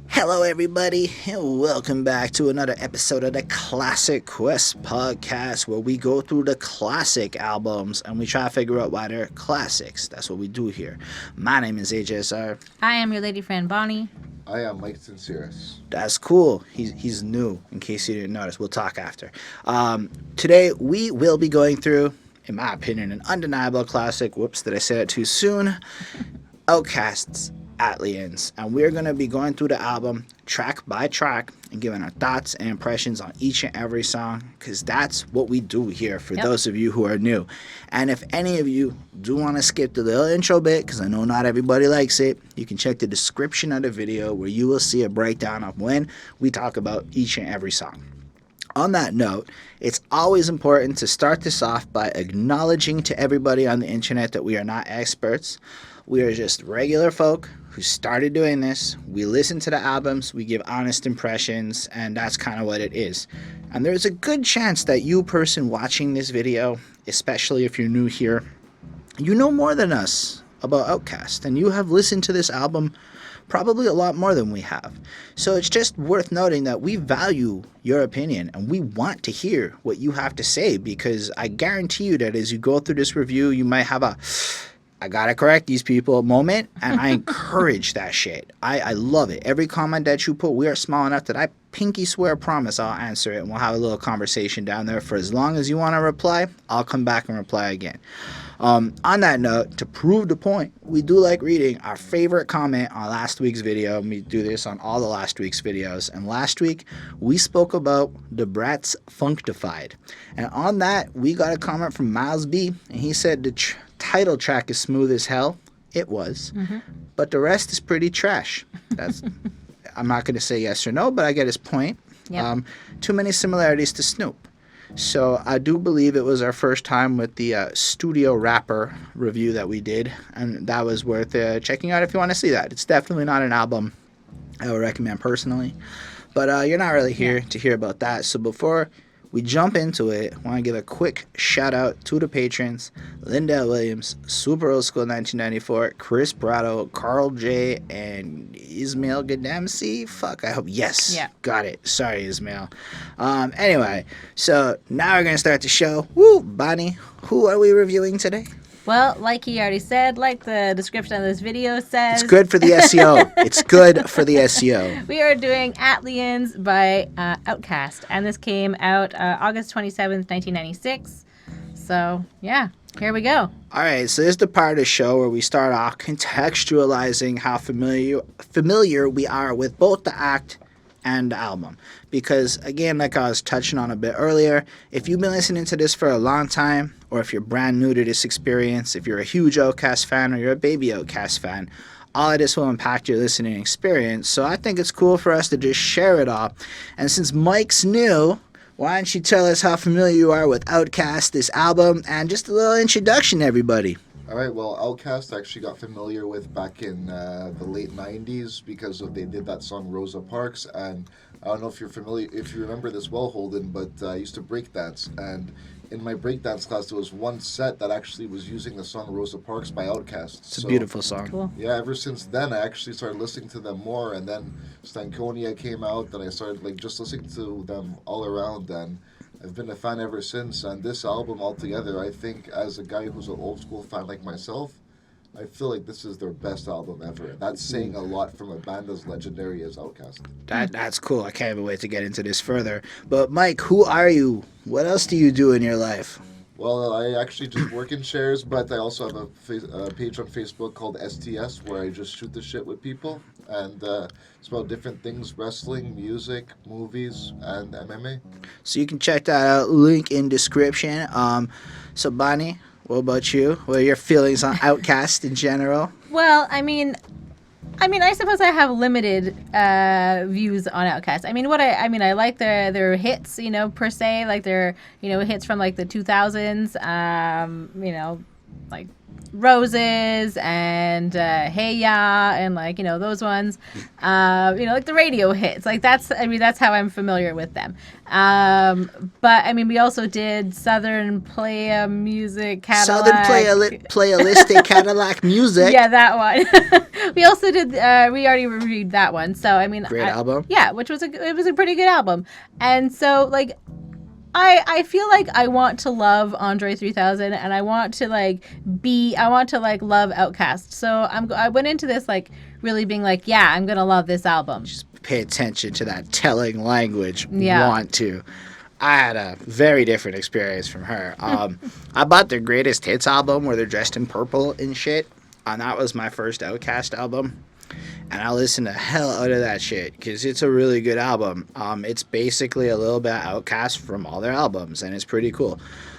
Hello, everybody, and welcome back to another episode of the Classic Quest podcast, where we go through the classic albums and we try to figure out why they're classics. That's what we do here. My name is HSR. I am your lady friend Bonnie. I am Tzintziras. That's cool. He's new, in case you didn't notice. We'll talk after. Today, we will be going through, in my opinion, an undeniable classic. Whoops, did I say that too soon? OutKast's ATLiens, and we're going to be going through the album track by track and giving our thoughts and impressions on each and every song, because that's what we do here for those of you who are new. And if any of you do want to skip the little intro bit, because I know not everybody likes it, you can check the description of the video where you will see a breakdown of when we talk about each and every song. On that note, it's always important to start this off by acknowledging to everybody on the internet that we are not experts. We are just regular folk who started doing this. We listen to the albums, we give honest impressions, and that's kind of what it is. And there's a good chance that you person watching this video, especially if you're new here, you know more than us about OutKast, and you have listened to this album probably a lot more than we have. So it's just worth noting that we value your opinion and we want to hear what you have to say, because I guarantee you that as you go through this review, you might have a I gotta correct these people moment, and I encourage that shit. I love it. Every comment that you put, we are small enough that I pinky swear promise I'll answer it, and we'll have a little conversation down there. For as long as you want to reply, I'll come back and reply again. On that note, to prove the point, we do like reading our favorite comment on last week's video. We do this on all the last week's videos. And last week, we spoke about Debra's Functified. And on that, we got a comment from Miles B. And he said the title track is smooth as hell. It was. Mm-hmm. But the rest is pretty trash. That's. I'm not going to say yes or no, but I get his point. Yep. Too many similarities to Snoop. So I do believe it was our first time with the studio rapper review that we did, and that was worth checking out if you want to see that. It's definitely not an album I would recommend personally, but you're not really here to hear about that. So before we jump into it, I want to give a quick shout out to the patrons: Linda Williams, Super Old School 1994, Chris Brado, Carl J, and Ismail Gadamsi. Fuck, I hope. Yes. Yeah. Got it. Sorry, Ismail. Anyway, so now we're going to start the show. Woo, Bonnie, who are we reviewing today? Well, like he already said, like the description of this video says... It's good for the SEO. It's good for the SEO. We are doing ATLiens by OutKast, and this came out August 27th, 1996. So, yeah, here we go. All right, so this is the part of the show where we start off contextualizing how familiar we are with both the act and the album. Because, again, like I was touching on a bit earlier, if you've been listening to this for a long time, or if you're brand new to this experience, if you're a huge OutKast fan or you're a baby OutKast fan, all of this will impact your listening experience. So I think it's cool for us to just share it all. And since Mike's new, why don't you tell us how familiar you are with OutKast, this album, and just a little introduction to everybody. All right, well, OutKast I actually got familiar with back in the late 90s because they did that song Rosa Parks, and I don't know if you remember this well, Holden, but I used to breakdance, and in my breakdance class there was one set that actually was using the song Rosa Parks by OutKast. It's a beautiful song. Cool. Yeah, ever since then I actually started listening to them more, and then Stankonia came out, and I started just listening to them all around, and I've been a fan ever since. And this album altogether, I think, as a guy who's an old school fan like myself, I feel like this is their best album ever. That's saying a lot from a band as legendary as OutKast. That's cool. I can't even wait to get into this further. But Mike, who are you? What else do you do in your life? Well, I actually just work in shares, but I also have a page on Facebook called STS where I just shoot the shit with people. And it's about different things: wrestling, music, movies, and MMA. So you can check that out. Link in description. So Bonnie, what about you? What are your feelings on OutKast in general? Well, I mean, I suppose I have limited views on OutKast. I like their hits, per se, like their, hits from like the 2000s, like Roses and Hey Ya and like, you know, those ones. You know, like the radio hits. Like that's how I'm familiar with them. But I mean, we also did Southern Playa Music Cadillac. Southern Playalistic Cadillac Music. Yeah, that one. We also did. We already reviewed that one. So I mean, Great album. Yeah, which was it was a pretty good album. And so like, I feel like I want to love Andre 3000 and I want to love OutKast. So I went into this like really being like, yeah, I'm gonna love this album. Just pay attention to that telling language. Yeah. Want to. I had a very different experience from her. I bought their Greatest Hits album where they're dressed in purple and shit, and that was my first OutKast album. And I listened the hell out of that shit because it's a really good album. It's basically a little bit OutKast from all their albums, and it's pretty cool.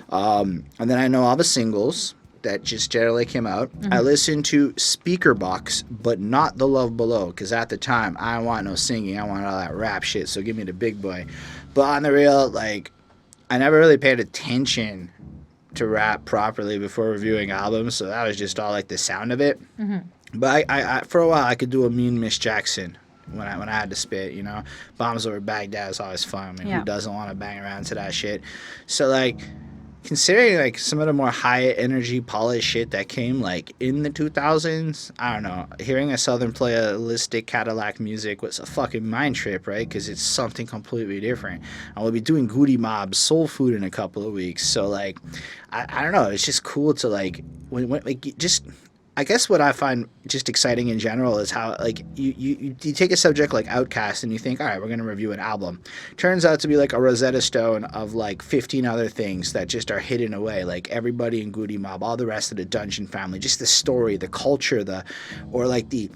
And then I know all the singles that just generally came out. I listened to Speaker Box, but not The Love Below, because at the time, I don't want no singing. I want all that rap shit, so give me the big boy. But on the real, like, I never really paid attention to rap properly before reviewing albums, so that was just all, like, the sound of it. But I for a while, I could do a mean Miss Jackson when I had to spit, you know. Bombs Over Baghdad is always fun. I mean, who doesn't want to bang around to that shit? So, like, considering, like, some of the more high-energy, polished shit that came, like, in the 2000s, I don't know. Hearing a Southern Playalistic Cadillac music was a fucking mind trip, right? Because it's something completely different. And we'll be doing Goody Mob Soul Food in a couple of weeks. So, like, I don't know. It's just cool to, like, when like, just... I guess what I find just exciting in general is how, like, you take a subject like OutKast and you think, all right, we're going to review an album. Turns out to be like a Rosetta Stone of like 15 other things that just are hidden away, like Everybody in Goody Mob, all the rest of the Dungeon Family, just the story, the culture, or like the,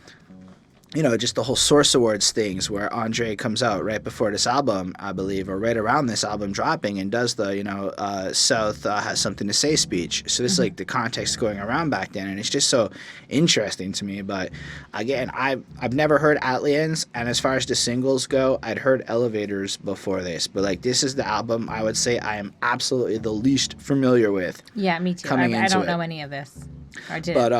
you know, just the whole Source Awards things where Andre comes out right before this album, I believe, or right around this album dropping and does the, you know, South has something to say speech. So this is like the context going around back then, and it's just so interesting to me. But again, I've never heard ATLiens, and as far as the singles go, I'd heard Elevators before this. But like, this is the album I would say I am absolutely the least familiar with. Yeah, me too. I don't know any of this. I did. But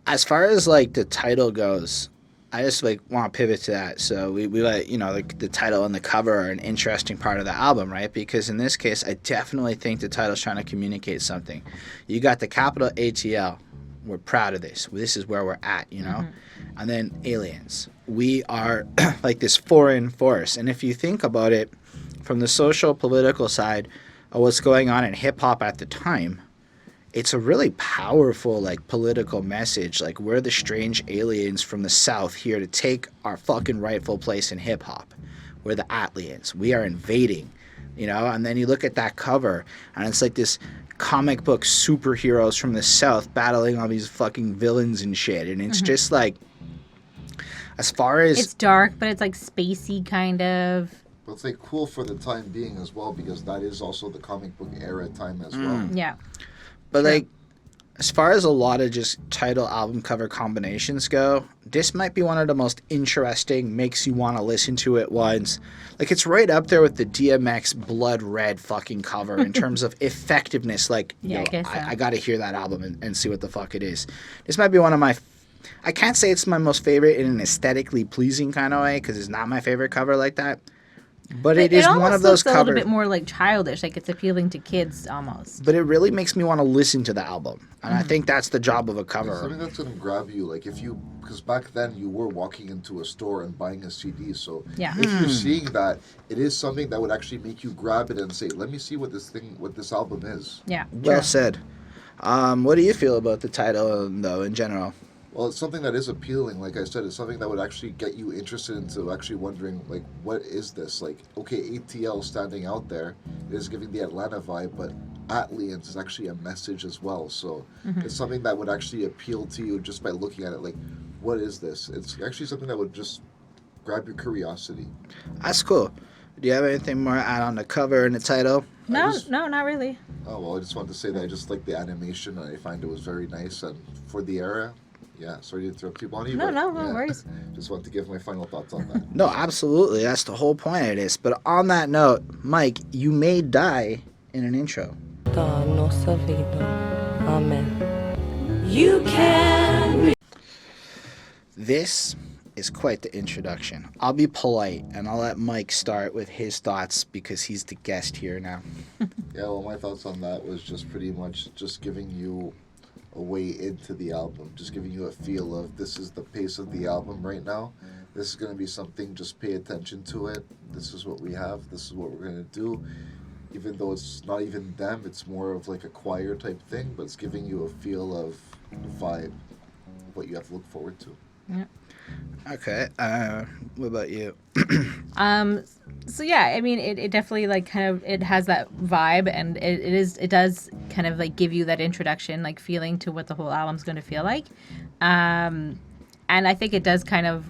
as far as like the title goes, I just like want to pivot to that. So we let, you know, like the title and the cover are an interesting part of the album, right? Because in this case, I definitely think the title's trying to communicate something. You got the capital ATL. We're proud of this. This is where we're at, you know? And then aliens. We are like this foreign force. And if you think about it from the social, political side of what's going on in hip-hop at the time, it's a really powerful, like, political message. Like, we're the strange aliens from the South here to take our fucking rightful place in hip-hop. We're the ATLiens. We are invading, you know? And then you look at that cover, and it's like this comic book superheroes from the South battling all these fucking villains and shit. And it's just, like, as far as... It's dark, but it's, like, spacey, kind of. But it's, like, cool for the time being as well, because that is also the comic book era time as well. Yeah. But, like, as far as a lot of just title album cover combinations go, this might be one of the most interesting, makes you want to listen to it once. Like, it's right up there with the DMX Blood Red fucking cover in terms of effectiveness. Like, yeah, yo, I guess so. I got to hear that album and see what the fuck it is. This might be one of my... I can't say it's my most favorite in an aesthetically pleasing kind of way, because it's not my favorite cover like that. But it is one of those covers. It's a little bit more like childish, like it's appealing to kids almost. But it really makes me want to listen to the album, and I think that's the job of a cover. It's something that's gonna grab you, like if you, because back then you were walking into a store and buying a CD, so if you're seeing that, it is something that would actually make you grab it and say, "Let me see what this album is." Yeah. Well said. What do you feel about the title, though, in general? Well, it's something that is appealing. Like I said, it's something that would actually get you interested into actually wondering, like, what is this? Like, okay, ATL standing out there is giving the Atlanta vibe, but ATLiens is actually a message as well. So it's something that would actually appeal to you just by looking at it. Like, what is this? It's actually something that would just grab your curiosity. That's cool. Do you have anything more to add on the cover and the title? No, not really. Oh, well, I just wanted to say that I just like the animation, and I find it was very nice. And for the era... Yeah, sorry to interrupt you, Bonnie. No worries. Just want to give my final thoughts on that. No, absolutely. That's the whole point of this. But on that note, Mike, you may die in an intro. Da nossa vida. Amen. You can. This is quite the introduction. I'll be polite and I'll let Mike start with his thoughts because he's the guest here now. Yeah, well, my thoughts on that was just pretty much just giving you a way into the album, just giving you a feel of this is the pace of the album right now. This is going to be something, just pay attention to it. This is what we have. This is what we're going to do. Even though it's not even them, it's more of like a choir type thing, but it's giving you a feel of the vibe, what you have to look forward to. Yeah. Okay. What about you? So yeah, I mean, it definitely like kind of it has that vibe, and it does kind of like give you that introduction like feeling to what the whole album's going to feel like, and I think it does kind of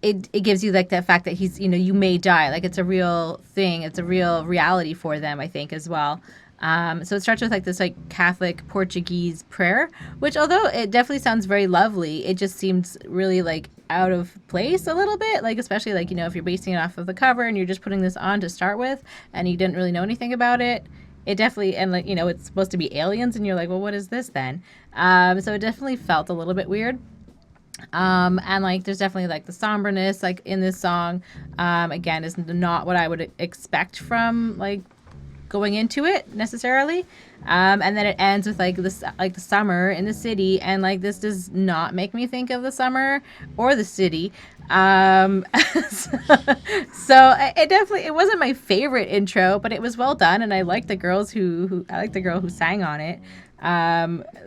it gives you like that fact that he's, you know, you may die, like it's a real thing, it's a real reality for them, I think, as well. So it starts with like this like Catholic Portuguese prayer, which although it definitely sounds very lovely, it just seems really like out of place a little bit, like especially like, you know, if you're basing it off of the cover and you're just putting this on to start with and you didn't really know anything about it. It definitely, and like, you know, it's supposed to be aliens and you're like, well, what is this then? So it definitely felt a little bit weird. And like there's definitely like the somberness like in this song, again, is not what I would expect from like going into it necessarily, and then it ends with like this, like the summer in the city, and like this does not make me think of the summer or the city. So it definitely, it wasn't my favorite intro, but it was well done, and I liked the girls who I liked the girl who sang on it.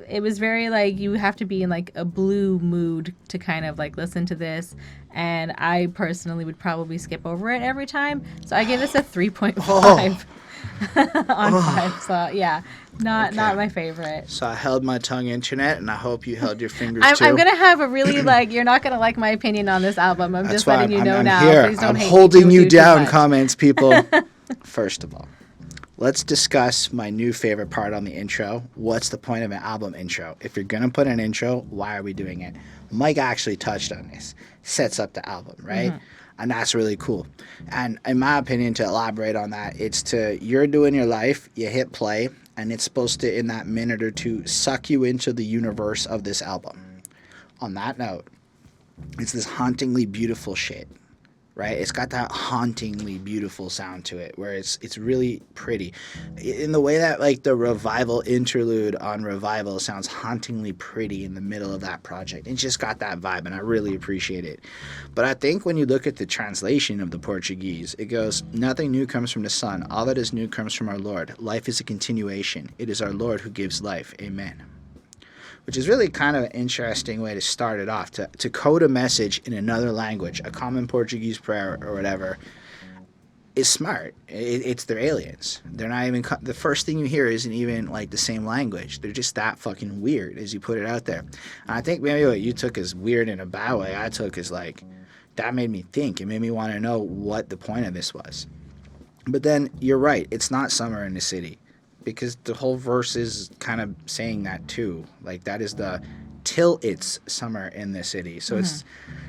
It was very like you have to be in like a blue mood to kind of like listen to this, and I personally would probably skip over it every time, so I gave this a 3.5 on 5. So yeah, not my favorite. So I held my tongue, internet, and I hope you held your fingers too. I'm gonna have a really like, you're not gonna like my opinion on this album. I'm That's just why letting you know I'm now. here. Please don't I'm hate me holding too you down, much. comments people. First of all, let's discuss my new favorite part on the intro. What's the point of an album intro? If you're going to put an intro, why are we doing it? Mike actually touched on this. Sets up the album, right? Mm-hmm. And that's really cool. And in my opinion, to elaborate on that, it's you're doing your life, you hit play, and it's supposed to, in that minute or two, suck you into the universe of this album. On that note, it's this hauntingly beautiful shit. Right, it's got that hauntingly beautiful sound to it, where it's really pretty, in the way that like the Revival interlude on Revival sounds hauntingly pretty in the middle of that project. It's just got that vibe, and I really appreciate it. But I think when you look at the translation of the Portuguese, it goes, "Nothing new comes from the sun. All that is new comes from our Lord. Life is a continuation. It is our Lord who gives life. Amen." Which is really kind of an interesting way to start it off, to code a message in another language, a common Portuguese prayer or whatever, is smart. It's their aliens. They're not even, the first thing you hear isn't even like the same language. They're just that fucking weird as you put it out there. And I think maybe what you took as weird in a bad way, I took as like, that made me think. It made me want to know what the point of this was. But then you're right, it's not summer in the city. Because the whole verse is kind of saying that too. Like that is till it's summer in the city. So it's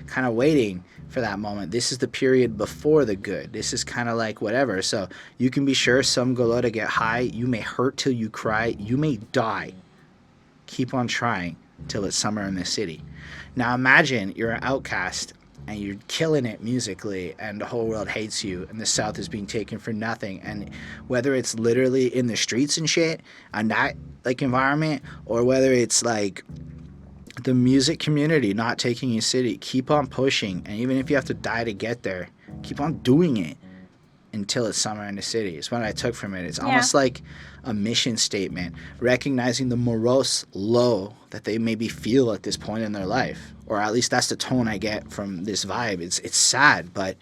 kind of waiting for that moment. This is the period before the good. This is kind of like whatever. So you can be sure some go low to get high. You may hurt till you cry. You may die. Keep on trying till it's summer in the city. Now imagine you're an OutKast and you're killing it musically, and the whole world hates you, and the South is being taken for nothing. And whether it's literally in the streets and shit, and that like environment, or whether it's like the music community not taking your city, keep on pushing. And even if you have to die to get there, keep on doing it until it's summer in the city. It's what I took from it. It's almost like a mission statement, recognizing the morose low that they maybe feel at this point in their life. Or at least that's the tone I get from this vibe. It's sad, but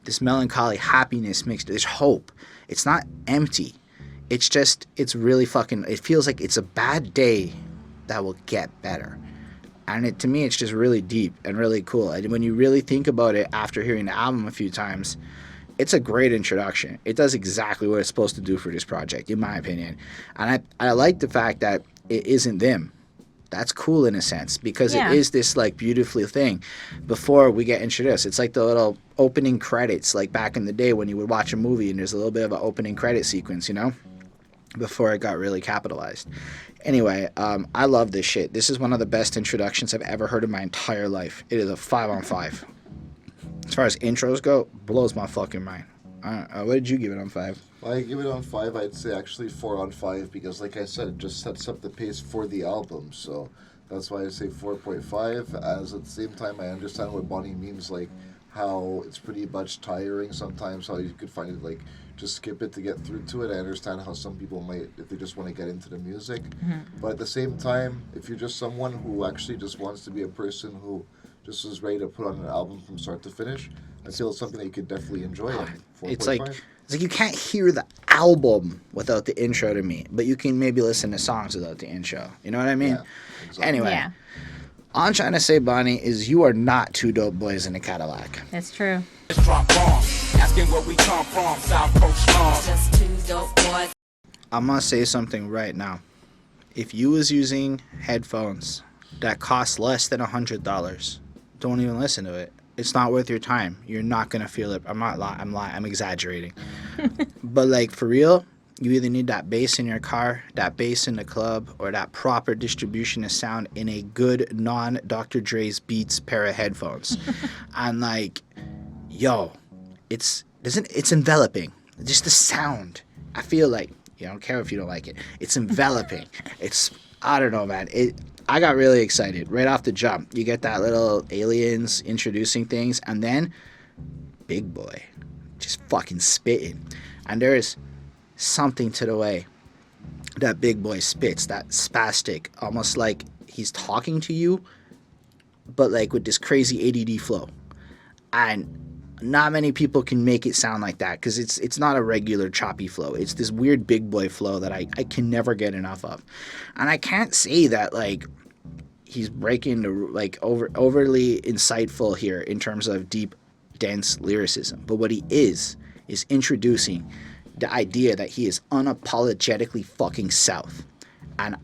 this melancholy happiness mixed, there's hope. It's not empty. It's just, it's really fucking, it feels like it's a bad day that will get better. And to me, it's just really deep and really cool. And when you really think about it after hearing the album a few times, it's a great introduction. It does exactly what it's supposed to do for this project, in my opinion. And I like the fact that it isn't them. That's cool in a sense, because it is this like beautiful thing before we get introduced. It's like the little opening credits, like back in the day when you would watch a movie and there's a little bit of an opening credit sequence, you know? before it got really capitalized. Anyway, I love this shit. This is one of the best introductions I've ever heard in my entire life. It is a 5 on 5. As far as intros go, blows my fucking mind. What did you give it on 5? I give it on 5. I'd say actually 4 on 5 because, like I said, it just sets up the pace for the album. So that's why I say 4.5. As at the same time, I understand what Bonnie means, like how it's pretty much tiring sometimes. How you could find it like just skip it to get through to it. I understand how some people might, if they just want to get into the music. But at the same time, if you're just someone who actually just wants to be a person who just is ready to put on an album from start to finish, I feel it's something that you could definitely enjoy. It's like you can't hear the album without the intro to me, but you can maybe listen to songs without the intro. You know what I mean? Yeah, exactly. Anyway, Yeah, all I'm trying to say, Bonnie, is you are not 2 dope boys in a Cadillac. that's true. Drop bombs, asking where we come from, South Coast slums. Just 2 dope boys. I'm gonna say something right now. If you was using headphones that cost less than $100, don't even listen to it. It's not worth your time. You're not gonna feel it. I'm not lying. I'm lying. I'm exaggerating. But like for real, you either need that bass in your car, that bass in the club, or that proper distribution of sound in a good non-Dr. Dre's Beats pair of headphones. And like, yo, it's enveloping. Just the sound. I feel like, I don't care if you don't like it. It's enveloping. I don't know, man. I got really excited right off the jump. You get that little aliens introducing things, and then Big Boy just fucking spitting. And there is something to the way that Big Boy spits, that spastic, almost like he's talking to you, but like with this crazy ADD flow. And not many people can make it sound like that because it's not a regular choppy flow. It's this weird Big Boy flow that I can never get enough of. And I can't say that like he's breaking the like overly insightful here in terms of deep, dense lyricism. But what he is introducing the idea that he is unapologetically fucking South. And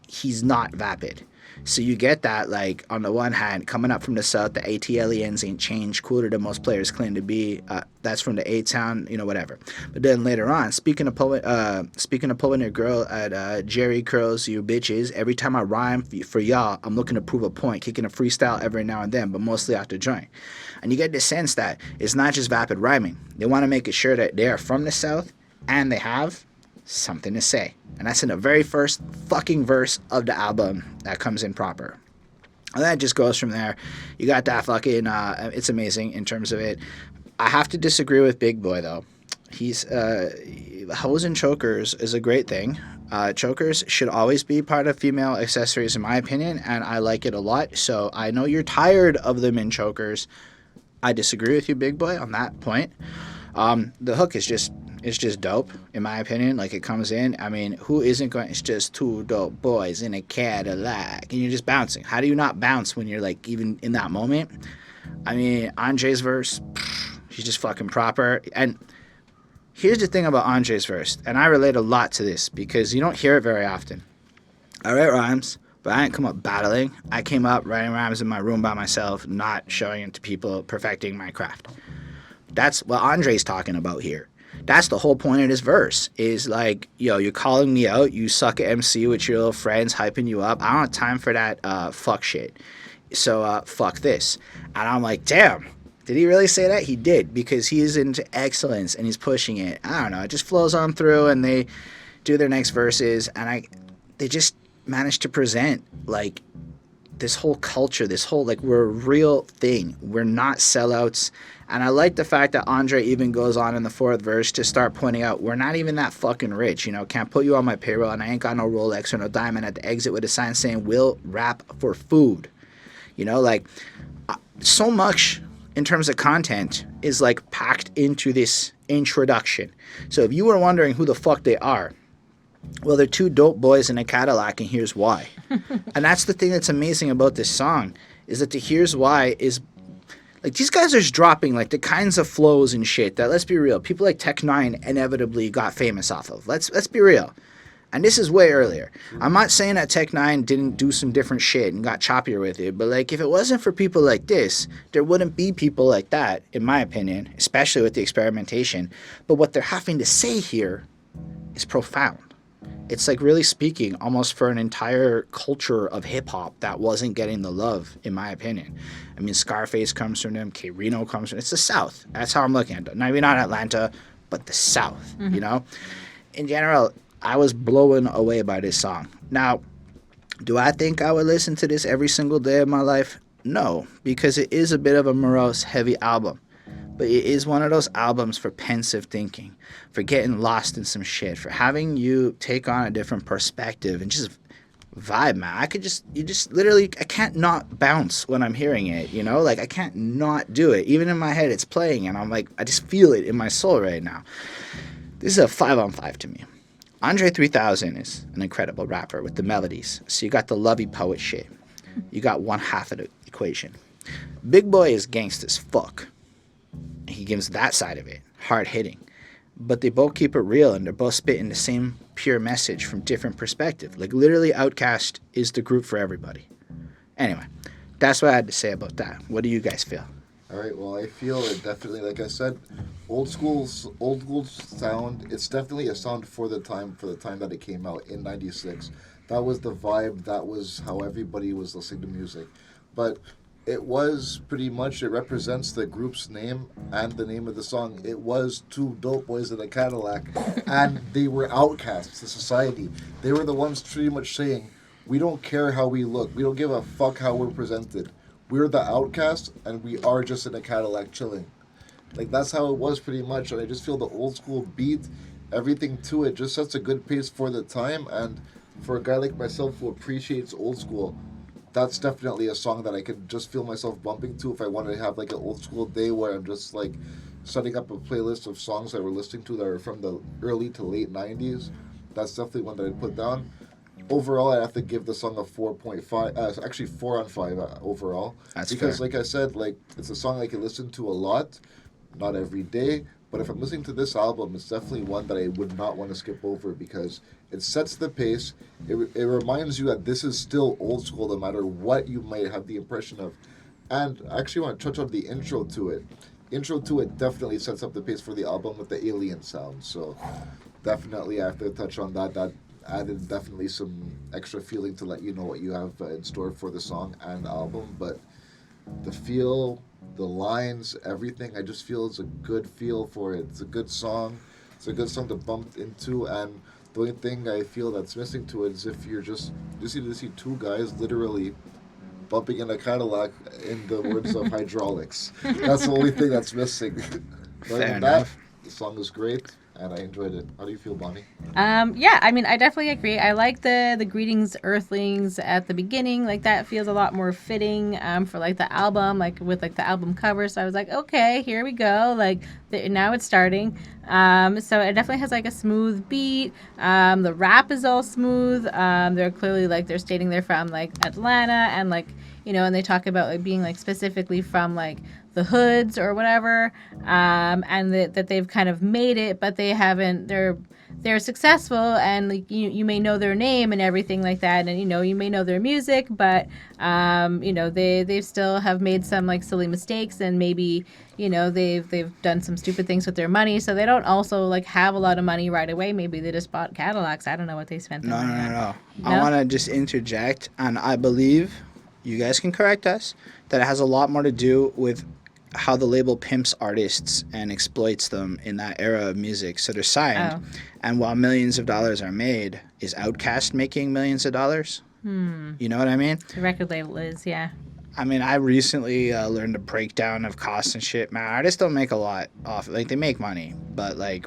he's not vapid. So you get that, like, on the one hand, coming up from the South, the ATLiens ain't changed, cooler than most players claim to be. That's from the A-Town, whatever. But then later on, speaking of pulling your girl at Jerry Curls, you bitches, every time I rhyme for y'all, I'm looking to prove a point, kicking a freestyle every now and then, but mostly after joint. And you get the sense that it's not just vapid rhyming. They want to make it sure that they are from the South, and they have something to say. And that's in the very first fucking verse of the album that comes in proper. And that just goes from there. You got that fucking, it's amazing in terms of it. I have to disagree with Big Boy, though. He's, hose and chokers is a great thing. Chokers should always be part of female accessories, in my opinion, and I like it a lot. So I know you're tired of them in chokers. I disagree with you, Big Boy, on that point. The hook is just dope, in my opinion. Like, it comes in. I mean, who isn't going, it's just 2 dope boys in a Cadillac. And you're just bouncing. How do you not bounce when you're, like, even in that moment? I mean, Andre's verse, she's just fucking proper. And here's the thing about Andre's verse, and I relate a lot to this because you don't hear it very often. I write rhymes, but I didn't come up battling. I came up writing rhymes in my room by myself, not showing it to people, perfecting my craft. That's what Andre's talking about here. That's the whole point of this verse, is like, yo, you're calling me out, you suck at MC with your little friends hyping you up. I don't have time for that fuck shit. So fuck this. And I'm like, damn, did he really say that? He did, because he is into excellence and he's pushing it. I don't know, it just flows on through, and they do their next verses, and they just manage to present like this whole culture, this whole, like, we're a real thing. We're not sellouts. And I like the fact that Andre even goes on in the 4th verse to start pointing out, we're not even that fucking rich, can't put you on my payroll, and I ain't got no Rolex or no diamond at the exit with a sign saying, we'll rap for food. Like, so much in terms of content is, like, packed into this introduction. So if you were wondering who the fuck they are, well, they're 2 dope boys in a Cadillac, and here's why. And that's the thing that's amazing about this song, is that the here's why is, like, these guys are just dropping, like, the kinds of flows and shit that, let's be real, people like Tech 9 inevitably got famous off of. Let's be real. And this is way earlier. I'm not saying that Tech 9 didn't do some different shit and got choppier with it, but, like, if it wasn't for people like this, there wouldn't be people like that, in my opinion, especially with the experimentation. But what they're having to say here is profound. it's like really speaking almost for an entire culture of hip hop that wasn't getting the love, in my opinion. I mean, Scarface comes from them, K Reno comes from. It's the South. That's how I'm looking at it. Maybe not Atlanta, but the South. You know, in general, I was blown away by this song. Now, do I think I would listen to this every single day of my life? No, because it is a bit of a morose, heavy album. But it is one of those albums for pensive thinking, for getting lost in some shit, for having you take on a different perspective and just vibe, man. I can't not bounce when I'm hearing it, you know? Like, I can't not do it. Even in my head, it's playing, and I'm like, I just feel it in my soul right now. This is a 5 on 5 to me. Andre 3000 is an incredible rapper with the melodies. So you got the lovey poet shit. You got one half of the equation. Big Boy is gangsta as fuck. He gives that side of it, hard hitting. But they both keep it real, and they're both spitting the same pure message from different perspectives. Like, literally, OutKast is the group for everybody. Anyway, that's what I had to say about that. What do you guys feel? All right, well, I feel it definitely, like I said, old school sound, it's definitely a sound for the time that it came out in 96. That was the vibe, that was how everybody was listening to music. But it was pretty much, it represents the group's name and the name of the song. It was two dope boys in a Cadillac, and they were outcasts to society. They were the ones pretty much saying, we don't care how we look, we don't give a fuck how we're presented. We're the outcasts, and we are just in a Cadillac chilling. Like, that's how it was pretty much, and I just feel the old school beat, everything to it just sets a good pace for the time, and for a guy like myself who appreciates old school, that's definitely a song that I could just feel myself bumping to if I wanted to have like an old school day where I'm just like setting up a playlist of songs that we're listening to that are from the early to late 90s. That's definitely one that I'd put down. Overall, I have to give the song a 4.5, actually 4 on 5 overall. That's because, fair. like I said, like it's a song I can listen to a lot, not every day. But if I'm listening to this album, it's definitely one that I would not want to skip over because it sets the pace. It reminds you that this is still old school no matter what you might have the impression of. And I actually want to touch on the intro to it. Intro to it definitely sets up the pace for the album with the alien sound. So definitely I have to touch on that. That added definitely some extra feeling to let you know what you have in store for the song and the album. But the feel, the lines, everything, I just feel it's a good feel for it. It's a good song. It's a good song to bump into, and the only thing I feel that's missing to it is if you need to see two guys literally bumping in a Cadillac in the words of hydraulics. That's the only thing that's missing. But other than that, the song is great, and I enjoyed it. How do you feel, Bonnie? Yeah, I mean, I definitely agree. I like the greetings Earthlings at the beginning. Like, that feels a lot more fitting for like the album, like with like the album cover. So I was like, okay, here we go. Like, now it's starting. So it definitely has like a smooth beat. The rap is all smooth. They're clearly like they're stating they're from like Atlanta, and like, you know, and they talk about like being like specifically from like the hoods or whatever, and that they've kind of made it, but they haven't. They're successful, and like you may know their name and everything like that, and you know you may know their music, but you know they still have made some like silly mistakes, and maybe you know they've done some stupid things with their money, so they don't also like have a lot of money right away. Maybe they just bought Cadillacs. I don't know what they spent. No. I want to just interject, and I believe you guys can correct us that it has a lot more to do with how the label pimps artists and exploits them in that era of music. So they're signed, and while millions of dollars are made, is OutKast making millions of dollars? You know what I mean? The record label is, yeah. I mean, I recently learned a breakdown of costs and shit. Man, artists don't make a lot off. Like, they make money, but like,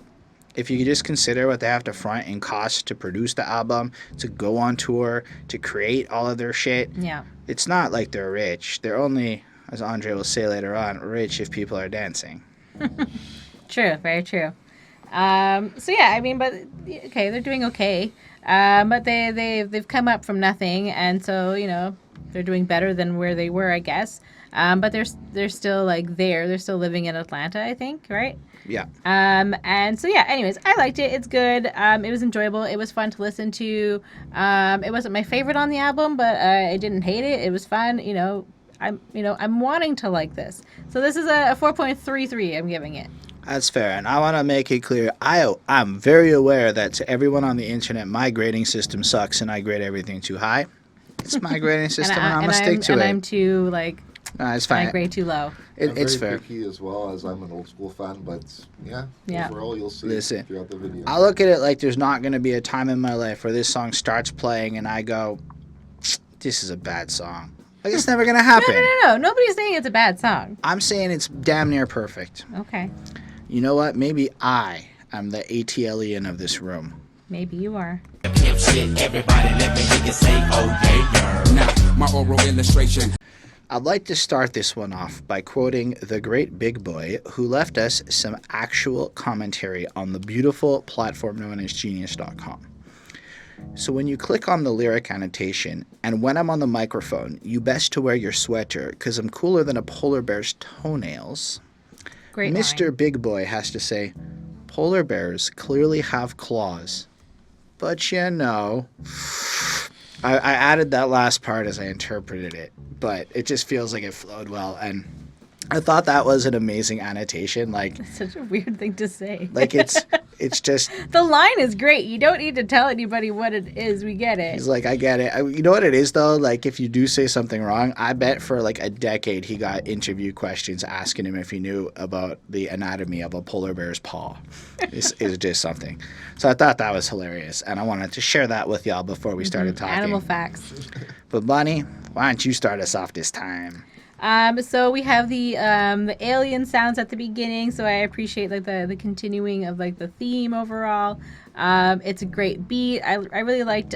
if you just consider what they have to front in costs to produce the album, to go on tour, to create all of their shit, Yeah. it's not like they're rich. They're only, as Andrea will say later on, rich if people are dancing. True, very true. So yeah, I mean, but okay, they're doing okay. But they've come up from nothing, and so you know they're doing better than where they were, I guess. But they're still like there. They're still living in Atlanta, I think, right? Yeah. And so yeah. Anyways, I liked it. It's good. It was enjoyable. It was fun to listen to. It wasn't my favorite on the album, but I didn't hate it. It was fun. You know, I'm wanting to like this. So this is a 4.33. I'm giving it. That's fair, and I want to make it clear. I'm very aware that to everyone on the internet, my grading system sucks, and I grade everything too high. It's my grading system, and I'm gonna stick to it. And I'm too like. It's fine. I grade too low. It's very fair. picky as well, as I'm an old school fan, but yeah. Overall, you'll see throughout the video. I look at it like there's not gonna be a time in my life where this song starts playing and I go, "This is a bad song." Like it's never gonna happen. No. Nobody's saying it's a bad song. I'm saying it's damn near perfect. Okay. You know what? Maybe I am the ATLien of this room. Maybe you are. Everybody let me hear you say, oh yeah, yeah. Now, my oral illustration. I'd like to start this one off by quoting the great Big Boy, who left us some actual commentary on the beautiful platform known as Genius.com. So when you click on the lyric annotation, and when I'm on the microphone, you best to wear your sweater, because I'm cooler than a polar bear's toenails. Great Mr. line. Big Boy has to say, polar bears clearly have claws. But you know, I added that last part as I interpreted it, but it just feels like it flowed well, and I thought that was an amazing annotation. Like, It's such a weird thing to say. like it's just. The line is great. You don't need to tell anybody what it is. We get it. He's like, I get it. You know what it is though? Like, if you do say something wrong, I bet for like a decade he got interview questions asking him if he knew about the anatomy of a polar bear's paw. It's just something. So I thought that was hilarious, and I wanted to share that with y'all before we started talking. Animal facts. But Bunny, why don't you start us off this time? So we have the alien sounds at the beginning, so I appreciate like the continuing of like the theme overall. It's a great beat. I really liked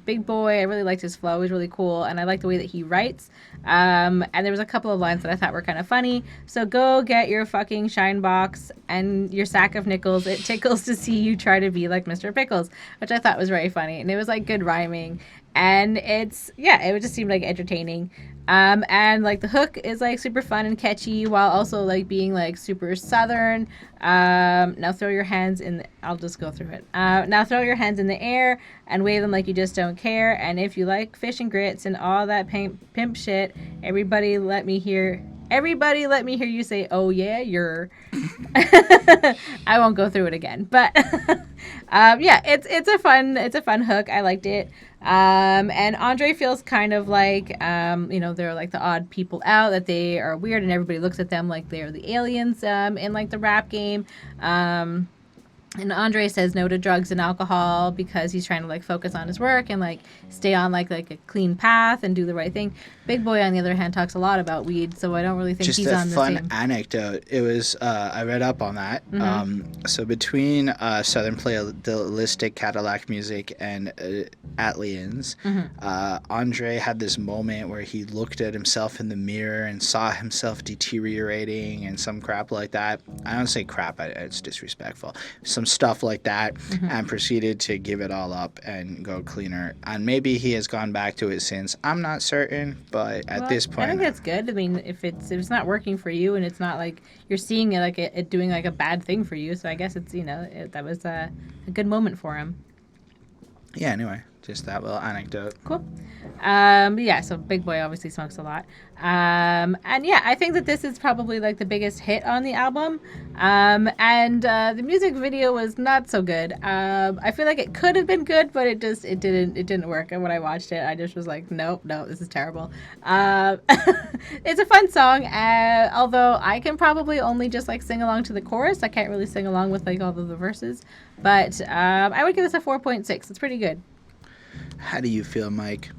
Big Boy. I really liked his flow. It was really cool, and I like the way that he writes. And there was a couple of lines that I thought were kind of funny. So go get your fucking shine box and your sack of nickels. It tickles to see you try to be like Mr. Pickles, which I thought was very funny, and it was like good rhyming. And it just seemed like entertaining. And like the hook is like super fun and catchy while also like being like super southern. Now throw your hands in I'll just go through it. Now throw your hands in the air and wave them like you just don't care. And if you like fish and grits and all that pimp shit, everybody let me hear you say, oh yeah, you're. I won't go through it again, but it's a fun hook. I liked it. And Andre feels kind of like, they're like the odd people out, that they are weird and everybody looks at them like they're the aliens, in like the rap game. And Andre says no to drugs and alcohol because he's trying to like focus on his work and like stay on like a clean path and do the right thing. Big Boy, on the other hand, talks a lot about weed, so I don't really think he's on the same. Just a fun anecdote. It was I read up on that. Mm-hmm. So between Southern Playalistic Cadillac music and ATLiens, Andre had this moment where he looked at himself in the mirror and saw himself deteriorating and some crap like that. I don't say crap; it's disrespectful. Some stuff like that, and proceeded to give it all up and go cleaner. And maybe he has gone back to it since. I'm not certain, but at this point, I think that's good. I mean, if it's not working for you and it's not like you're seeing it like it doing like a bad thing for you, so I guess it's that was a good moment for him. Yeah. Anyway, just that little anecdote. Cool. So Big Boy obviously smokes a lot. I think that this is probably like the biggest hit on the album. The music video was not so good. I feel like it could have been good, but it didn't work. And when I watched it, I just was like, no, this is terrible. It's a fun song, although I can probably only just like sing along to the chorus. I can't really sing along with like all of the verses, but I would give this a 4.6. It's pretty good. How do you feel, Mike?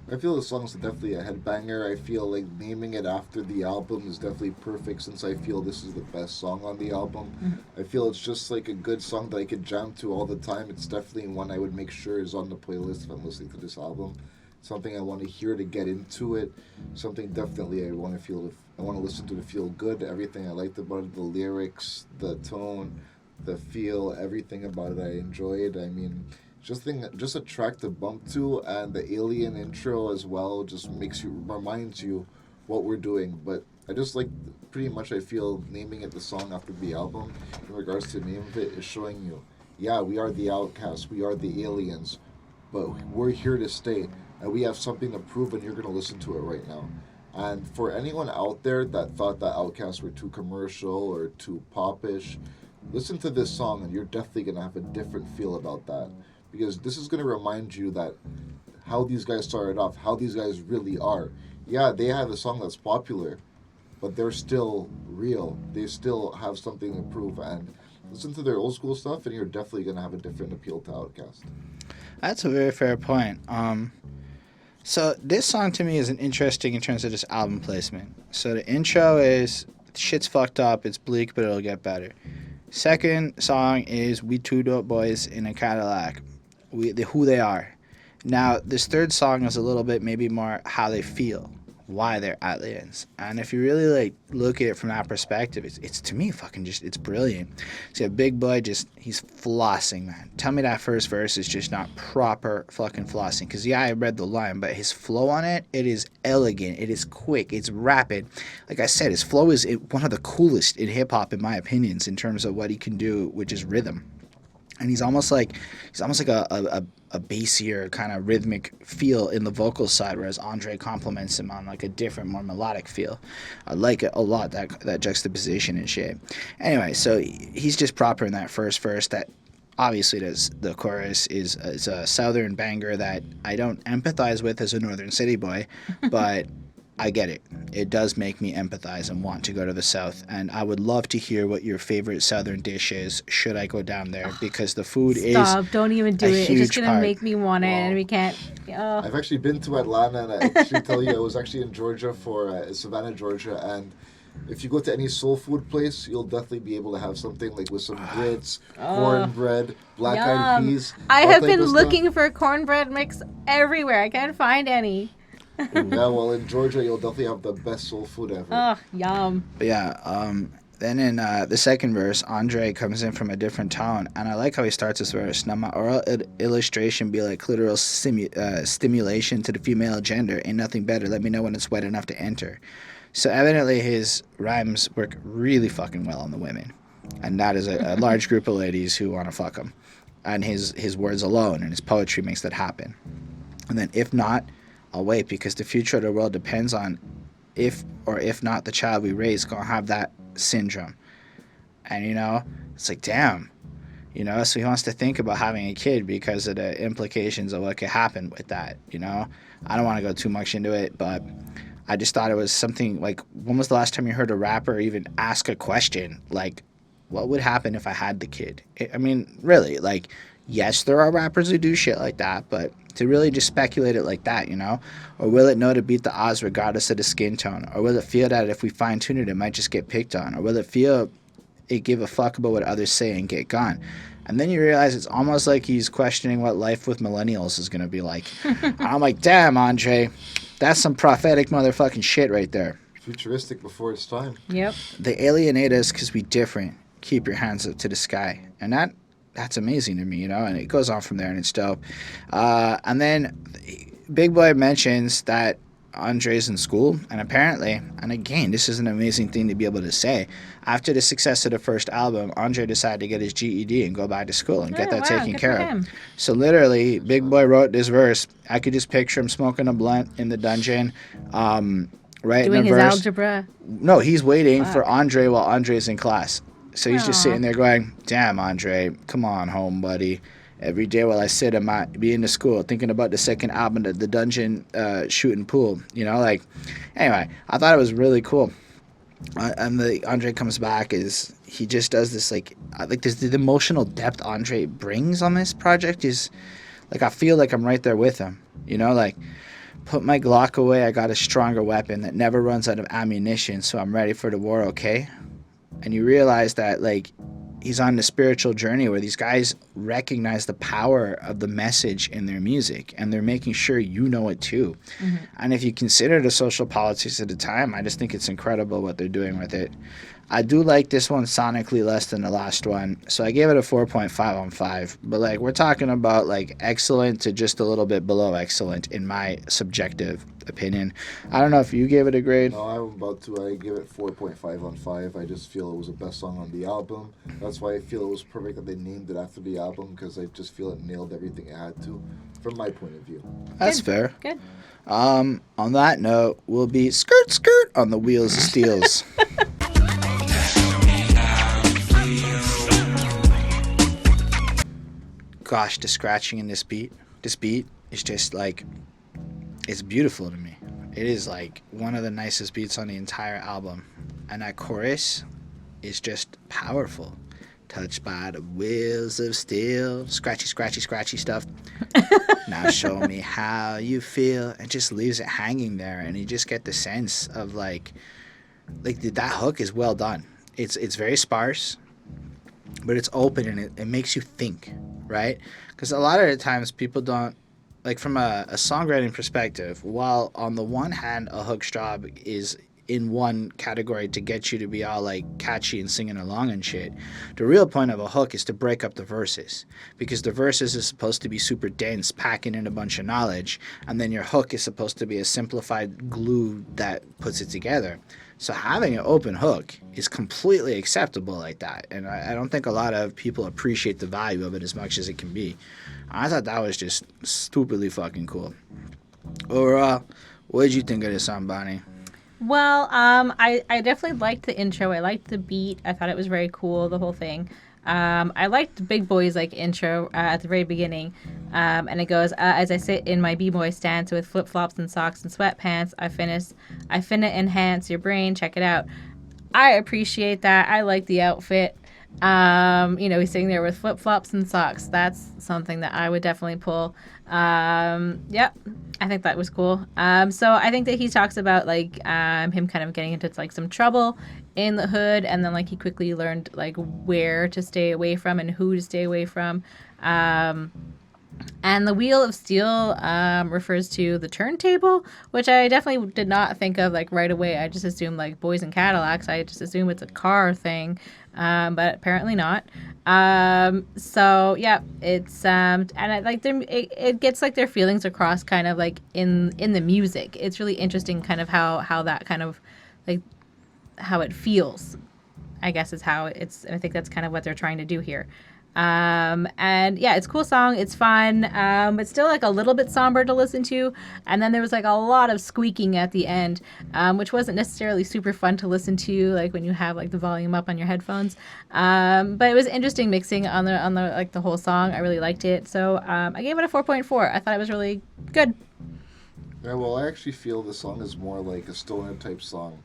I feel the song's definitely a headbanger. I feel like naming it after the album is definitely perfect, since I feel this is the best song on the album. I feel it's just like a good song that I could jam to all the time. It's definitely one I would make sure is on the playlist if I'm listening to this album. Something I want to hear to get into it. Something definitely I want to listen to feel good. Everything I liked about it, the lyrics, the tone, the feel, everything about it I enjoyed. I mean, just a track to bump to, and the alien intro as well just reminds you what we're doing. But I just like, pretty much I feel naming it the song after the album in regards to the name of it is showing you, yeah, we are the OutKast, we are the aliens, but we're here to stay, and we have something to prove, and you're going to listen to it right now. And for anyone out there that thought that OutKast were too commercial or too popish, listen to this song and you're definitely going to have a different feel about that. Because this is going to remind you that how these guys started off, how these guys really are. Yeah, they have a song that's popular, but they're still real. They still have something to prove. And listen to their old school stuff and you're definitely going to have a different appeal to OutKast. That's a very fair point. So this song to me is an interesting in terms of this album placement. So the intro is shit's fucked up, it's bleak, but it'll get better. Second song is we two dope boys in a Cadillac. Who they are. Now this third song is a little bit maybe more how they feel, why they're ATLiens. And if you really like look at it from that perspective, it's to me fucking just, it's brilliant. See a big boy he's flossing, man. Tell me that first verse is just not proper fucking flossing. Because yeah, I read the line, but his flow on it is elegant, it is quick, it's rapid. Like I said, his flow is one of the coolest in hip hop in my opinions in terms of what he can do, which is rhythm. And he's almost like a bassier kind of rhythmic feel in the vocal side, whereas Andre complements him on like a different, more melodic feel. I like it a lot, that juxtaposition and shit. Anyway, so he's just proper in that first verse. That obviously the chorus is a southern banger that I don't empathize with as a northern city boy, but I get it. It does make me empathize and want to go to the South. And I would love to hear what your favorite Southern dish is should I go down there, because the food Stop, don't even do it. It's just going to part. make me want it, and we can't. Oh. I've actually been to Atlanta, and I actually tell you, I was actually in Georgia for Savannah, Georgia, and if you go to any soul food place, you'll definitely be able to have something like with some grits, cornbread, black-eyed peas. I have been looking for cornbread mix everywhere. I can't find any. Yeah, well, in Georgia, you'll definitely have the best soul food ever. Oh, yum. But yeah, then in the second verse, Andre comes in from a different tone, and I like how he starts this verse. Now my oral illustration be like clitoral stimulation to the female gender. Ain't nothing better. Let me know when it's wet enough to enter. So evidently his rhymes work really fucking well on the women, and that is a large group of ladies who want to fuck him. And his words alone and his poetry makes that happen. And then if not, I'll wait, because the future of the world depends on if not the child we raise gonna have that syndrome. And it's like, damn, so he wants to think about having a kid because of the implications of what could happen with that. I don't want to go too much into it, but I just thought it was something like, when was the last time you heard a rapper even ask a question like, what would happen if I had the kid? I mean, really, like, yes, there are rappers who do shit like that, but to really just speculate it like that, or will it know to beat the odds regardless of the skin tone, or will it feel that if we fine tune it, it might just get picked on, or will it feel it give a fuck about what others say and get gone? And then you realize it's almost like he's questioning what life with millennials is going to be like. And I'm like, damn, Andre, that's some prophetic motherfucking shit right there. Futuristic before its time. Yep. They alienate us because we different. Keep your hands up to the sky. And that's amazing to me, and it goes on from there, and it's dope. And then Big Boy mentions that Andre's in school, and apparently, and again, this is an amazing thing to be able to say, after the success of the first album, Andre decided to get his GED and go back to school and get that taken care of. So literally, Big Boy wrote this verse. I could just picture him smoking a blunt in the dungeon, right? Doing his algebra. No, he's waiting for Andre while Andre's in class. So he's just sitting there going, damn, Andre, come on home, buddy. Every day while I sit, I might be in the school thinking about the second album, the dungeon shooting pool. Anyway, I thought it was really cool. And the Andre comes back he just does this, like the emotional depth Andre brings on this project is, like, I feel like I'm right there with him. Like, put my Glock away, I got a stronger weapon that never runs out of ammunition, so I'm ready for the war, okay? And you realize that, like, he's on the spiritual journey where these guys recognize the power of the message in their music, and they're making sure you know it too. Mm-hmm. And if you consider the social politics of the time, I just think it's incredible what they're doing with it. I do like this one sonically less than the last one, so I gave it a 4.5 on 5. But, like, we're talking about, like, excellent to just a little bit below excellent in my subjective opinion. I don't know if you gave it a grade. No, I'm about to. I give it 4.5 on 5. I just feel it was the best song on the album. That's why I feel it was perfect that they named it after the album, because I just feel it nailed everything it had to. from my point of view. That's fair. Good. On that note, we'll be skirt skirt on the Wheelz of Steels. Gosh, the scratching in this beat is just like, it's beautiful to me. It is like one of the nicest beats on the entire album. And that chorus is just powerful. Touched by the wheels of steel. Scratchy, scratchy, scratchy stuff. Now show me how you feel. And just leaves it hanging there. And you just get the sense of like that hook is well done. It's very sparse, but it's open and it makes you think, right? Because a lot of the times people don't, like from a songwriting perspective, while on the one hand a hook's job is in one category to get you to be all like catchy and singing along and shit, the real point of a hook is to break up the verses, because the verses is supposed to be super dense, packing in a bunch of knowledge, and then your hook is supposed to be a simplified glue that puts it together. So having an open hook is completely acceptable like that, and I don't think a lot of people appreciate the value of it as much as it can be. I thought that was just stupidly fucking cool. Overall, what did you think of this song, Bonnie? Well, I definitely liked the intro. I liked the beat. I thought it was very cool, the whole thing. I liked Big Boy's like intro at the very beginning, and it goes, as I sit in my b-boy stance with flip-flops and socks and sweatpants, I finna enhance your brain. Check it out. I appreciate that. I like the outfit. He's sitting there with flip-flops and socks. That's something that I would definitely pull. Yep. I think that was cool. So I think that he talks about like him kind of getting into like some trouble in the hood, and then like he quickly learned like where to stay away from and who to stay away from. And the Wheel of Steel refers to the turntable, which I definitely did not think of like right away. I just assumed like Boyz and Cadillacs. I just assume it's a car thing, but apparently not. So yeah, it's and I like them. It gets like their feelings across kind of like in the music. It's really interesting, kind of how that kind of like how it feels, I guess is how it's. I think that's kind of what they're trying to do here. And yeah, it's a cool song. It's fun. It's still like a little bit somber to listen to. And then there was like a lot of squeaking at the end, which wasn't necessarily super fun to listen to, like when you have like the volume up on your headphones. But it was interesting mixing on the like the whole song. I really liked it. So, I gave it a 4.4. I thought it was really good. Yeah, well, I actually feel the song is more like a stoner type song,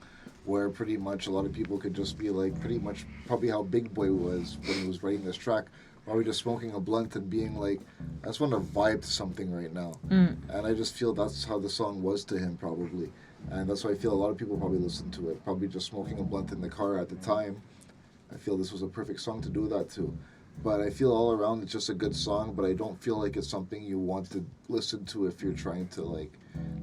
where pretty much a lot of people could just be like pretty much probably how Big Boy was when he was writing this track, probably just smoking a blunt and being like, I just want to vibe to something right now. And I just feel that's how the song was to him probably. And that's why I feel a lot of people probably listened to it, probably just smoking a blunt in the car at the time. I feel this was a perfect song to do that to. But I feel all around it's just a good song, but I don't feel like it's something you want to listen to if you're trying to like,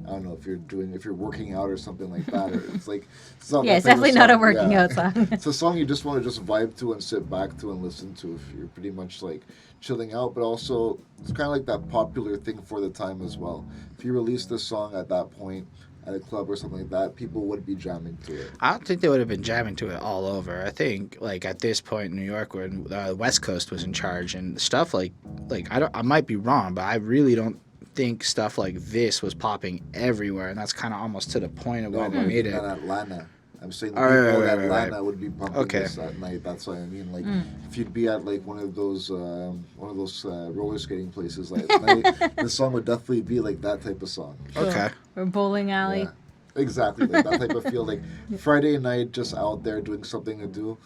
I don't know, if you're working out or something like that. Or it's like, it's not Yeah, it's definitely not a working yeah. out song. It's a song you just want to just vibe to and sit back to and listen to if you're pretty much like chilling out, but also it's kind of like that popular thing for the time as well. If you release this song at that point at a club or something like that, people would be jamming to it. I don't think they would have been jamming to it all over. I think like at this point in New York, when the West Coast was in charge and stuff like I might be wrong, but I really don't think stuff like this was popping everywhere, and that's kind of almost to the point of why they made it. In Atlanta, I'm saying the people in Atlanta would be pumping Okay. this at night. That's what I mean. Like if you'd be at like one of those roller skating places like at night, the song would definitely be like that type of song. Okay. Or bowling alley. Yeah. Exactly, like that type of feel, like Friday night, just out there doing something to do,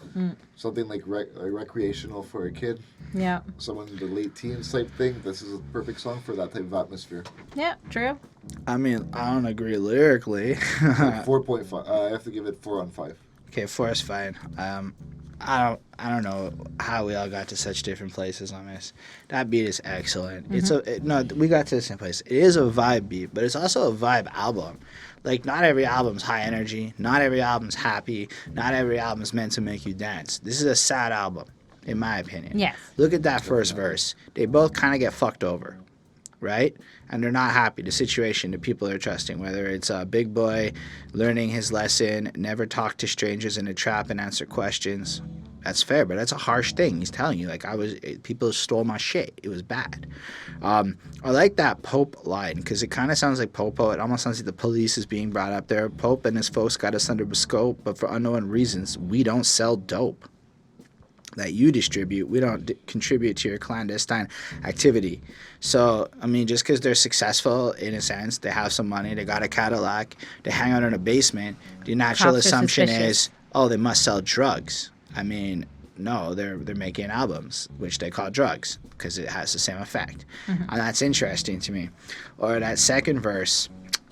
something like recreational for a kid, Yeah. someone in the late teens type thing. This is a perfect song for that type of atmosphere. Yeah, true. I mean, I don't agree lyrically. Like 4.5. I have to give it 4 on 5. Okay, 4 is fine. I don't know how we all got to such different places on this. That beat is excellent. We got to the same place. It is a vibe beat, but it's also a vibe album. Like, not every album's high energy. Not every album's happy. Not every album's meant to make you dance. This is a sad album, in my opinion. Yes. Look at that first verse. They both kind of get fucked over, right? And they're not happy. The situation, the people they're trusting, whether it's Big Boy learning his lesson, never talk to strangers in a trap and answer questions. That's fair, but that's a harsh thing. He's telling you, like, people stole my shit. It was bad. I like that Pope line because it kind of sounds like Popo. It almost sounds like the police is being brought up there. Pope and his folks got us under the scope, but for unknown reasons, we don't sell dope that you distribute. We don't contribute to your clandestine activity. So, I mean, just because they're successful in a sense, they have some money, they got a Cadillac, they hang out in a basement, the natural Cops are assumption suspicious. is, oh, they must sell drugs. I mean, no, they're making albums, which they call drugs, because it has the same effect. And that's interesting to me. Or that second verse,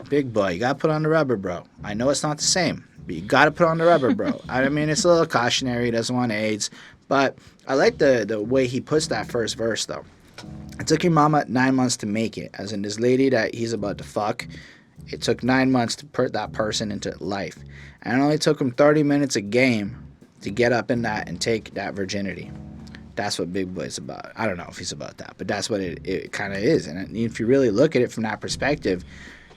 big boy, you got to put on the rubber, bro. I know it's not the same, but you got to put on the rubber, bro. I mean, it's a little cautionary, he doesn't want AIDS, but I like the way he puts that first verse, though. It took your mama 9 months to make it, as in this lady that he's about to fuck. It took 9 months to put that person into life. And it only took him 30 minutes a game to get up in that and take that virginity. That's what Big Boy's about. I don't know if he's about that, but that's what it kind of is. And if you really look at it from that perspective,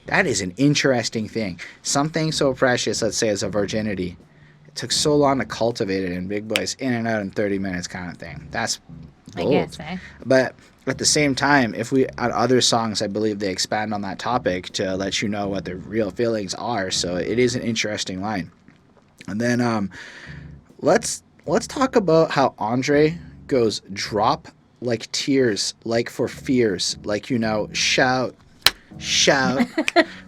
that is an interesting thing. Something so precious, let's say, as a virginity, it took so long to cultivate it, and Big Boy's in and out in 30 minutes kind of thing. That's bold. I guess, eh? But at the same time, if we on other songs, I believe they expand on that topic to let you know what their real feelings are. So it is an interesting line. And then let's talk about how Andre goes drop like tears, like for fears, like, you know, shout,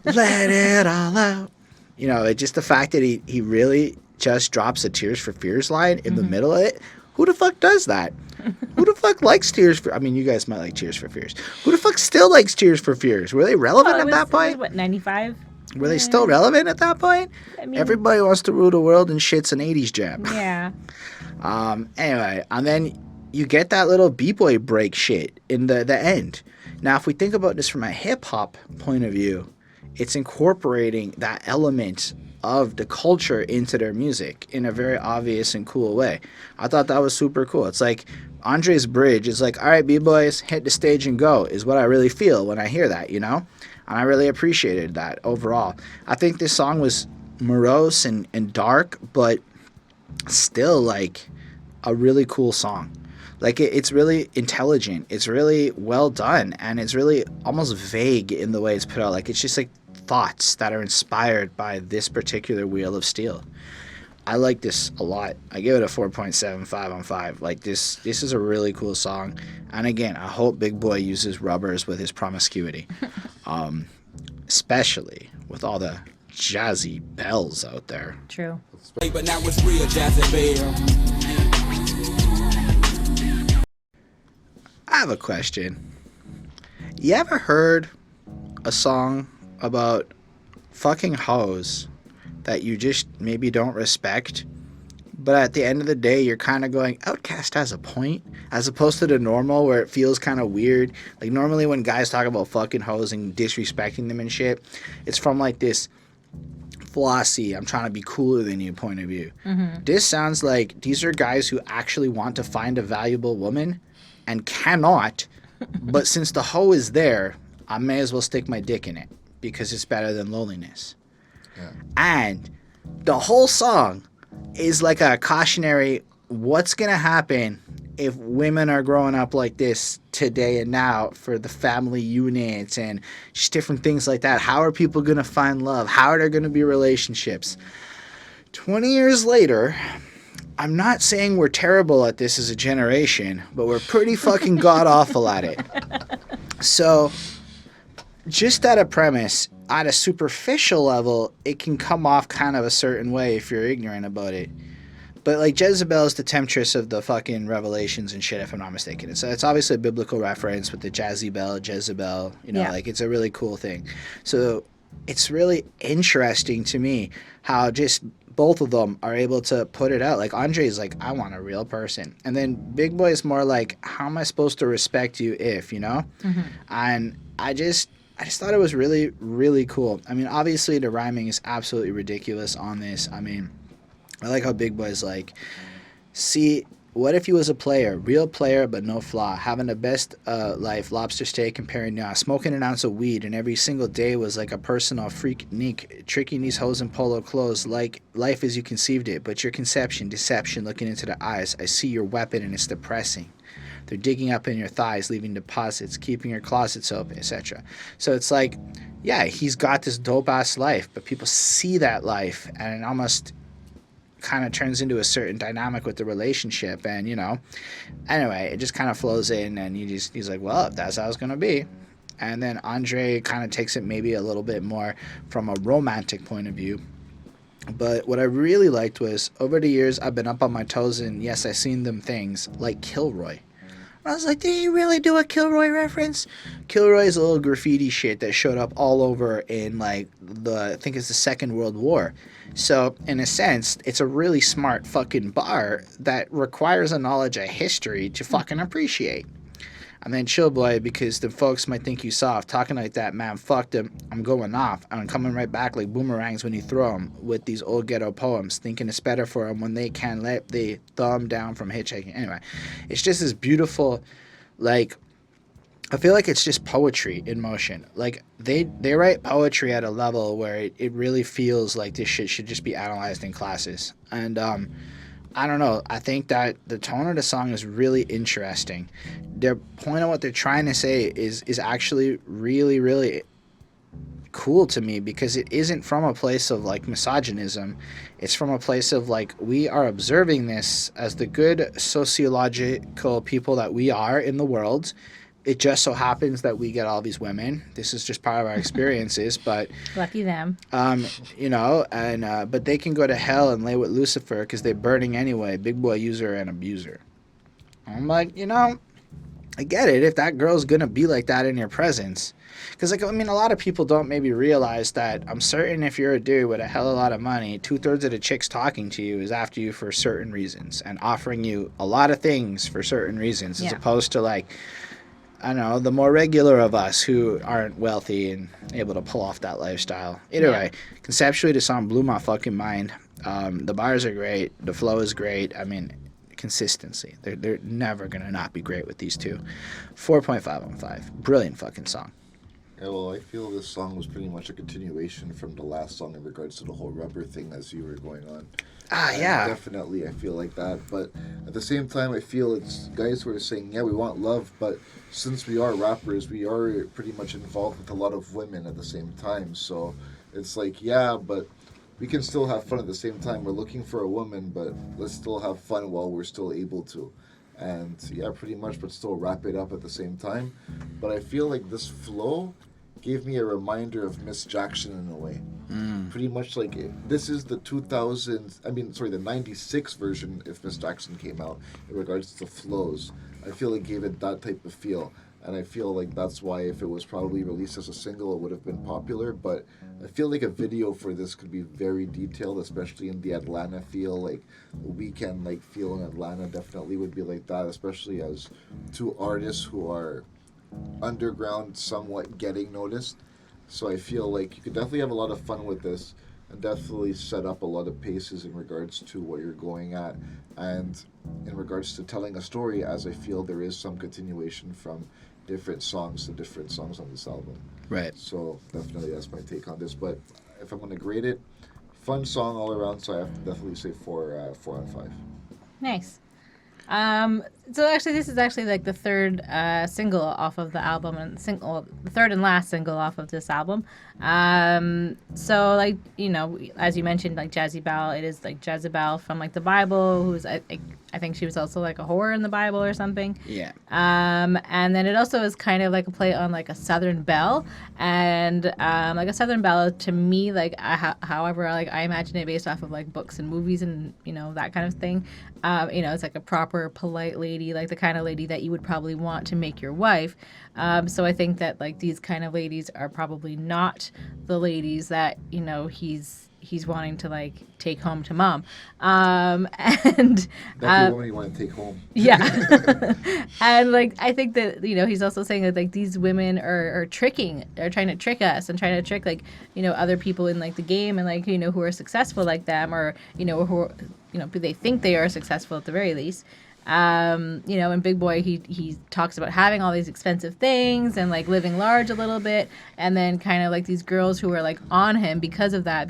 let it all out. You know, it's just the fact that he really just drops a Tears for Fears line in the middle of it. Who the fuck does that? Who the fuck likes Tears for... I mean, you guys might like Tears for Fears. Who the fuck still likes Tears for Fears? Were they relevant at that point? What, 95? Were they still relevant at that point? I mean, Everybody Wants to Rule the World and shit's an 80s jam. yeah. Anyway, and then you get that little B-boy break shit in the end. Now, if we think about this from a hip-hop point of view, it's incorporating that element of the culture into their music in a very obvious and cool way. I thought that was super cool. It's like Andre's bridge is like, all right, B-boys, hit the stage and go, is what I really feel when I hear that, you know? And I really appreciated that overall. I think this song was morose and dark, but still like a really cool song. Like it's really intelligent, it's really well done, and it's really almost vague in the way it's put out. Like it's just like thoughts that are inspired by this particular Wheel of Steel. I like this a lot. I give it a 4.75 on 5. Like this is a really cool song. And again, I hope Big Boy uses rubbers with his promiscuity. Especially with all the Jazzy Belles out there. True. But now it's real Jazzy Belle. I have a question. You ever heard a song about fucking hoes that you just maybe don't respect, but at the end of the day you're kind of going, OutKast has a point, as opposed to the normal where it feels kind of weird? Like normally when guys talk about fucking hoes and disrespecting them and shit, it's from like this flossy, I'm trying to be cooler than you point of view. This sounds like these are guys who actually want to find a valuable woman and cannot, but since the hoe is there, I may as well stick my dick in it because it's better than loneliness. Yeah. And the whole song is like a cautionary, what's going to happen if women are growing up like this today and now for the family units and just different things like that. How are people going to find love? How are there going to be relationships? 20 years later, I'm not saying we're terrible at this as a generation, but we're pretty fucking god-awful at it. So, just at a premise, at a superficial level, it can come off kind of a certain way if you're ignorant about it. But, like, Jezebel is the temptress of the fucking Revelations and shit, if I'm not mistaken. It's obviously a biblical reference with the Jazzy Belle, Jezebel, you know, like, it's a really cool thing. So, it's really interesting to me how just both of them are able to put it out. Like Andre's like, I want a real person. And then Big Boy's more like, how am I supposed to respect you if, you know? And I just thought it was really, really cool. I mean, obviously the rhyming is absolutely ridiculous on this. I mean, I like how Big Boy's like, see, What if he was a player, real player but no flaw, having the best life, lobster steak and Perignon, smoking an ounce of weed, and every single day was like a personal freak, tricking these hoes in polo clothes, like life as you conceived it, but your conception, deception, looking into the eyes. I see your weapon and it's depressing. They're digging up in your thighs, leaving deposits, keeping your closets open, etc. So it's like, yeah, he's got this dope-ass life, but people see that life and it almost kind of turns into a certain dynamic with the relationship, and anyway, it just kind of flows in, and he's like, well, if that's how it's gonna be. And then Andre kind of takes it maybe a little bit more from a romantic point of view. But what I really liked was, over the years I've been up on my toes, and yes, I've seen them things like Kilroy. I was like, did he really do a Kilroy reference? Kilroy is a little graffiti shit that showed up all over in like I think it's the Second World War. So in a sense, it's a really smart fucking bar that requires a knowledge of history to fucking appreciate. And then Chill Boy, because the folks might think you soft, talking like that, man, fuck them, I'm going off. I'm coming right back like boomerangs when you throw them, with these old ghetto poems, thinking it's better for them when they can't let the thumb down from hitchhiking. Anyway, it's just this beautiful, like, I feel like it's just poetry in motion. Like, they write poetry at a level where it really feels like this shit should just be analyzed in classes. And, I don't know. I think that the tone of the song is really interesting. Their point of what they're trying to say is actually really, really cool to me, because it isn't from a place of like misogynism. It's from a place of like, we are observing this as the good sociological people that we are in the world. It just so happens that we get all these women. This is just part of our experiences, but Lucky them. But they can go to hell and lay with Lucifer because they're burning anyway. Big boy user and abuser. I'm like, I get it if that girl's gonna be like that in your presence, because a lot of people don't maybe realize that. I'm certain if you're a dude with a hell of a lot of money, 2/3 of the chicks talking to you is after you for certain reasons and offering you a lot of things for certain reasons, as opposed to like, I don't know, the more regular of us who aren't wealthy and able to pull off that lifestyle. Either way, conceptually, the song blew my fucking mind. The bars are great. The flow is great. Consistency. They're never going to not be great with these two. 4.5 on 5. Brilliant fucking song. Yeah, well, I feel this song was pretty much a continuation from the last song in regards to the whole rubber thing as you were going on. Yeah. Definitely, I feel like that. But at the same time, I feel it's guys who are saying, yeah, we want love, but since we are rappers, we are pretty much involved with a lot of women at the same time. So it's like, yeah, but we can still have fun at the same time. We're looking for a woman, but let's still have fun while we're still able to. And yeah, pretty much, but still wrap it up at the same time. But I feel like this flow gave me a reminder of Miss Jackson in a way. Pretty much like this is the 96 version if Miss Jackson came out in regards to flows. I feel it gave it that type of feel. And I feel like that's why if it was probably released as a single, it would have been popular. But I feel like a video for this could be very detailed, especially in the Atlanta feel. Like the weekend like feel in Atlanta definitely would be like that, especially as two artists who are underground somewhat getting noticed. So I feel like you could definitely have a lot of fun with this and definitely set up a lot of paces in regards to what you're going at and in regards to telling a story, as I feel there is some continuation from different songs to different songs on this album. Right. So definitely that's my take on this. But if I'm going to grade it, fun song all around, so I have to definitely say 4 out of 5. Nice. So actually, this is actually like the third single off of the album, and the third and last single off of this album. So like, as you mentioned, like Jazzy Belle, it is like Jazzy Belle from like the Bible, who's I think she was also like a whore in the Bible or something. Yeah. And then it also is kind of like a play on like a Southern belle, and like a Southern belle to me, like however like I imagine it based off of like books and movies and that kind of thing. It's like a proper polite lady, like the kind of lady that you would probably want to make your wife. So I think that like these kind of ladies are probably not the ladies that he's wanting to like take home to mom. And that's the woman you want to take home. Yeah. And like I think that he's also saying that like these women are trying to trick us and trying to trick like other people in like the game and like who are successful like them, or who they think they are successful at the very least. And Big Boy, he talks about having all these expensive things and like living large a little bit, and then kind of like these girls who are like on him because of that,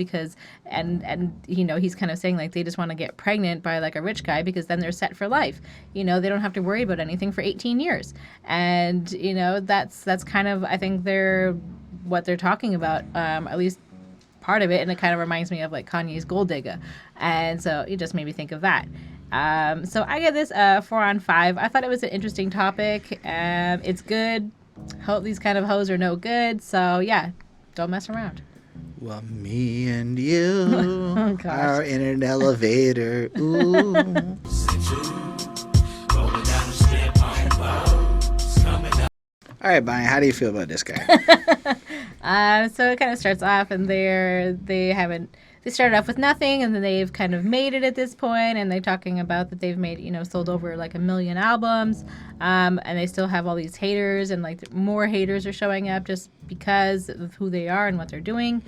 and he's kind of saying like they just want to get pregnant by like a rich guy because then they're set for life. They don't have to worry about anything for 18 years, and that's kind of, I think, what they're talking about, at least part of it, and it kind of reminds me of like Kanye's Gold Digger, and so it just made me think of that. So I give this a 4 on 5. I thought it was an interesting topic. It's good. Hope these kind of hoes are no good. So yeah, don't mess around. Well, me and you Oh, gosh. are in an elevator. Ooh. All right, Bonnie, how do you feel about this guy? So it kind of starts off, and they started off with nothing, and then they've kind of made it at this point, and they're talking about that they've made, sold over like 1 million albums, and they still have all these haters, and like more haters are showing up just because of who they are and what they're doing.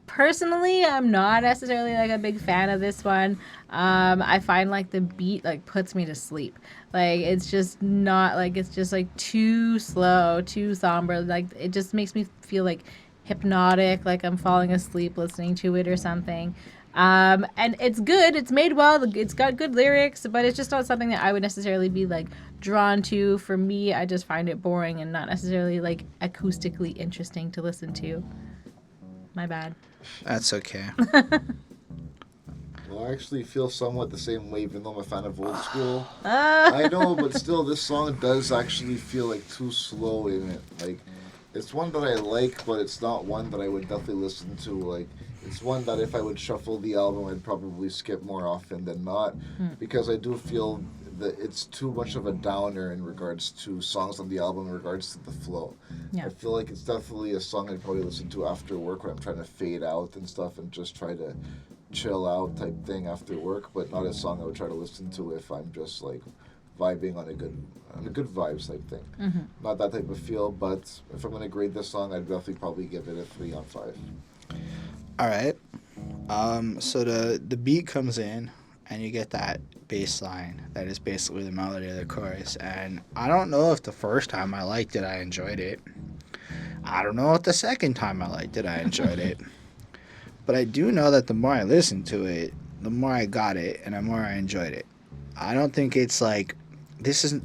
Personally, I'm not necessarily like a big fan of this one. I find like the beat like puts me to sleep. Like it's just not like, it's just like too slow, too somber. Like it just makes me feel like hypnotic, like I'm falling asleep listening to it or something. And it's good. It's made well. It's got good lyrics, but it's just not something that I would necessarily be like drawn to. For me, I just find it boring and not necessarily like acoustically interesting to listen to. My bad. That's okay. Well, I actually feel somewhat the same way, even though I'm a fan of old school. I know, but still, this song does actually feel like too slow in it. Like, it's one that I like, but it's not one that I would definitely listen to. Like, it's one that if I would shuffle the album, I'd probably skip more often than not, because I do feel that it's too much of a downer in regards to songs on the album, in regards to the flow. Yeah. I feel like it's definitely a song I'd probably listen to after work when I'm trying to fade out and stuff and just try to chill out type thing after work, but not a song I would try to listen to if I'm just like vibing on a good vibes type thing. Mm-hmm. Not that type of feel, but if I'm gonna grade this song, I'd definitely probably give it a 3 on 5. All right. So the beat comes in, and you get that bass line that is basically the melody of the chorus. And I don't know if the first time I liked it, I enjoyed it. I don't know if the second time I liked it, I enjoyed it. But I do know that the more I listened to it, the more I got it, and the more I enjoyed it. I don't think it's like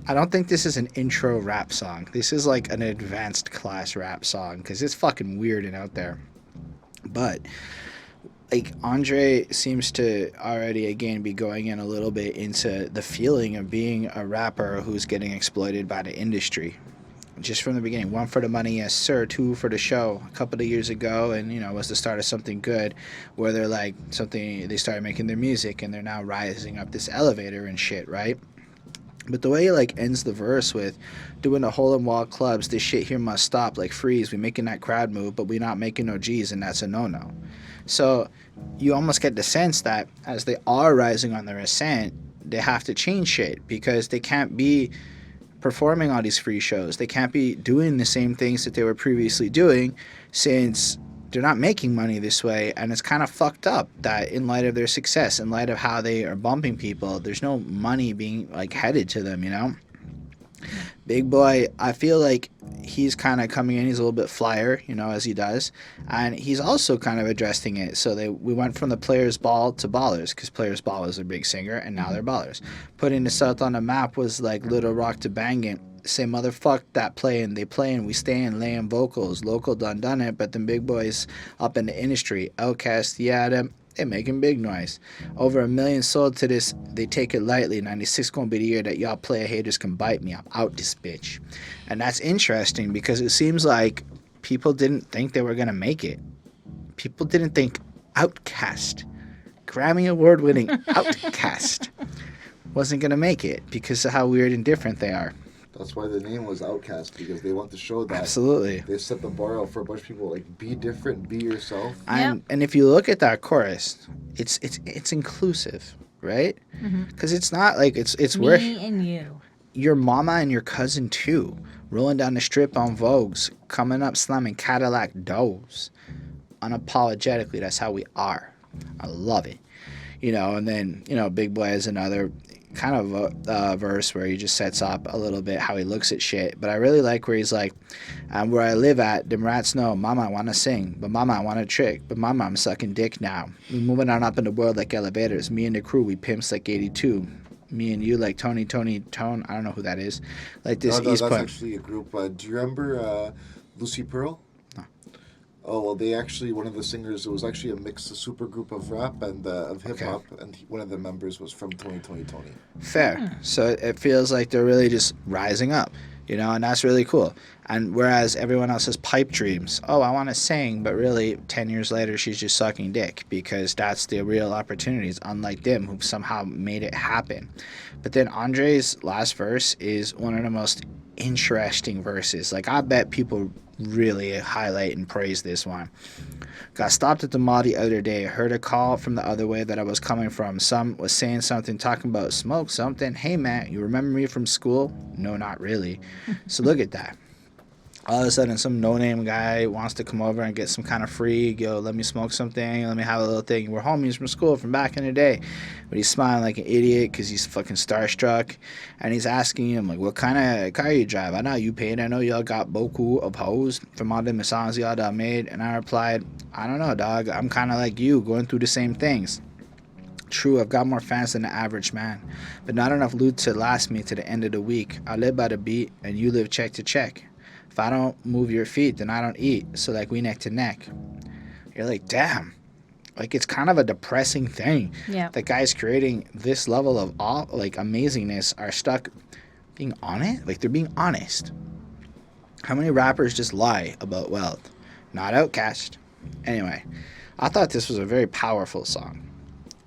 I don't think this is an intro rap song. This is like an advanced class rap song because it's fucking weird and out there. But like Andre seems to already again be going in a little bit into the feeling of being a rapper who's getting exploited by the industry. Just from the beginning, 1 for the money, yes sir, 2 for the show a couple of years ago, and was the start of something good where they're like they started making their music and they're now rising up this elevator and shit, right? But the way he like ends the verse with doing the hole in wall clubs, this shit here must stop, like freeze, we making that crowd move, but we not making no G's, and that's a no-no. So you almost get the sense that as they are rising on their ascent, they have to change shit because they can't be performing all these free shows. They can't be doing the same things that they were previously doing since they're not making money this way, and it's kind of fucked up that in light of their success, in light of how they are bumping people, there's no money being like headed to them, Big Boy, I feel like he's kind of coming in, he's a little bit flyer, as he does, and he's also kind of addressing it. So we went from the Players Ball to Ballers, because Players Ball was a big singer, and now they're Ballers. Putting the South on the map was like Little Rock to Bangin'. Say motherfuck that playing, they playing, we staying, laying vocals. Local done it, but them big boys up in the industry. OutKast, yeah, they're making big noise. Over 1 million sold to this, they take it lightly. 96 gonna be the year that y'all player haters can bite me. I'm out this bitch. And that's interesting because it seems like people didn't think they were gonna make it. People didn't think OutKast, Grammy Award winning OutKast, wasn't gonna make it because of how weird and different they are. That's why the name was OutKast, because they want to show that. Absolutely. They set the bar out for a bunch of people, like, be different, be yourself. And if you look at that chorus, it's inclusive, right? Because it's not like it's where Me and you. your mama and your cousin too, rolling down the strip on Vogues, coming up slamming Cadillac doors, unapologetically. That's how we are. I love it, and then Big Boy is another kind of a verse where he just sets up a little bit how he looks at shit. But I really like where he's like, where I live at, them rats know, mama, I want to sing, but mama, I want to trick, but mama, I'm sucking dick now. We moving on up in the world like elevators. Me and the crew, we pimps like 82. Me and you like Tone. I don't know who that is. Like this No, East that's Point. actually a group. Do you remember Lucy Pearl? No. Oh, well, they actually, one of the singers, it was actually a mix, a super group of rap and of hip-hop, and one of the members was from Tony. Fair. So it feels like they're really just rising up, you know, and that's really cool. And whereas everyone else has pipe dreams, oh, I want to sing, but really 10 years later she's just sucking dick because that's the real opportunities, unlike them who somehow made it happen. But then Andre's last verse is one of the most interesting verses. Like, I bet people really highlight and praise this one. Got stopped at the mall the other day. Heard a call from the other way that I was coming from. Some was saying something, talking about smoke something. Hey, man, you remember me from school? No, not really. So look at that. All of a sudden, some no-name guy wants to come over and get some kind of free, go, let me smoke something, let me have a little thing. We're homies from school from back in the day. But he's smiling like an idiot because he's fucking starstruck. And he's asking him, like, what kind of car you drive? I know you paid. I know y'all got beaucoup of hoes from all the songs y'all done made. And I replied, I don't know, dog. I'm kind of like you, going through the same things. True, I've got more fans than the average man, but not enough loot to last me to the end of the week. I live by the beat, and you live check to check. If I don't move your feet, then I don't eat. So like we neck to neck. You're like, damn. Like, it's kind of a depressing thing. Yeah. The guys creating this level of amazingness are stuck being on it. Like, they're being honest. How many rappers just lie about wealth? Not OutKast. Anyway, I thought this was a very powerful song.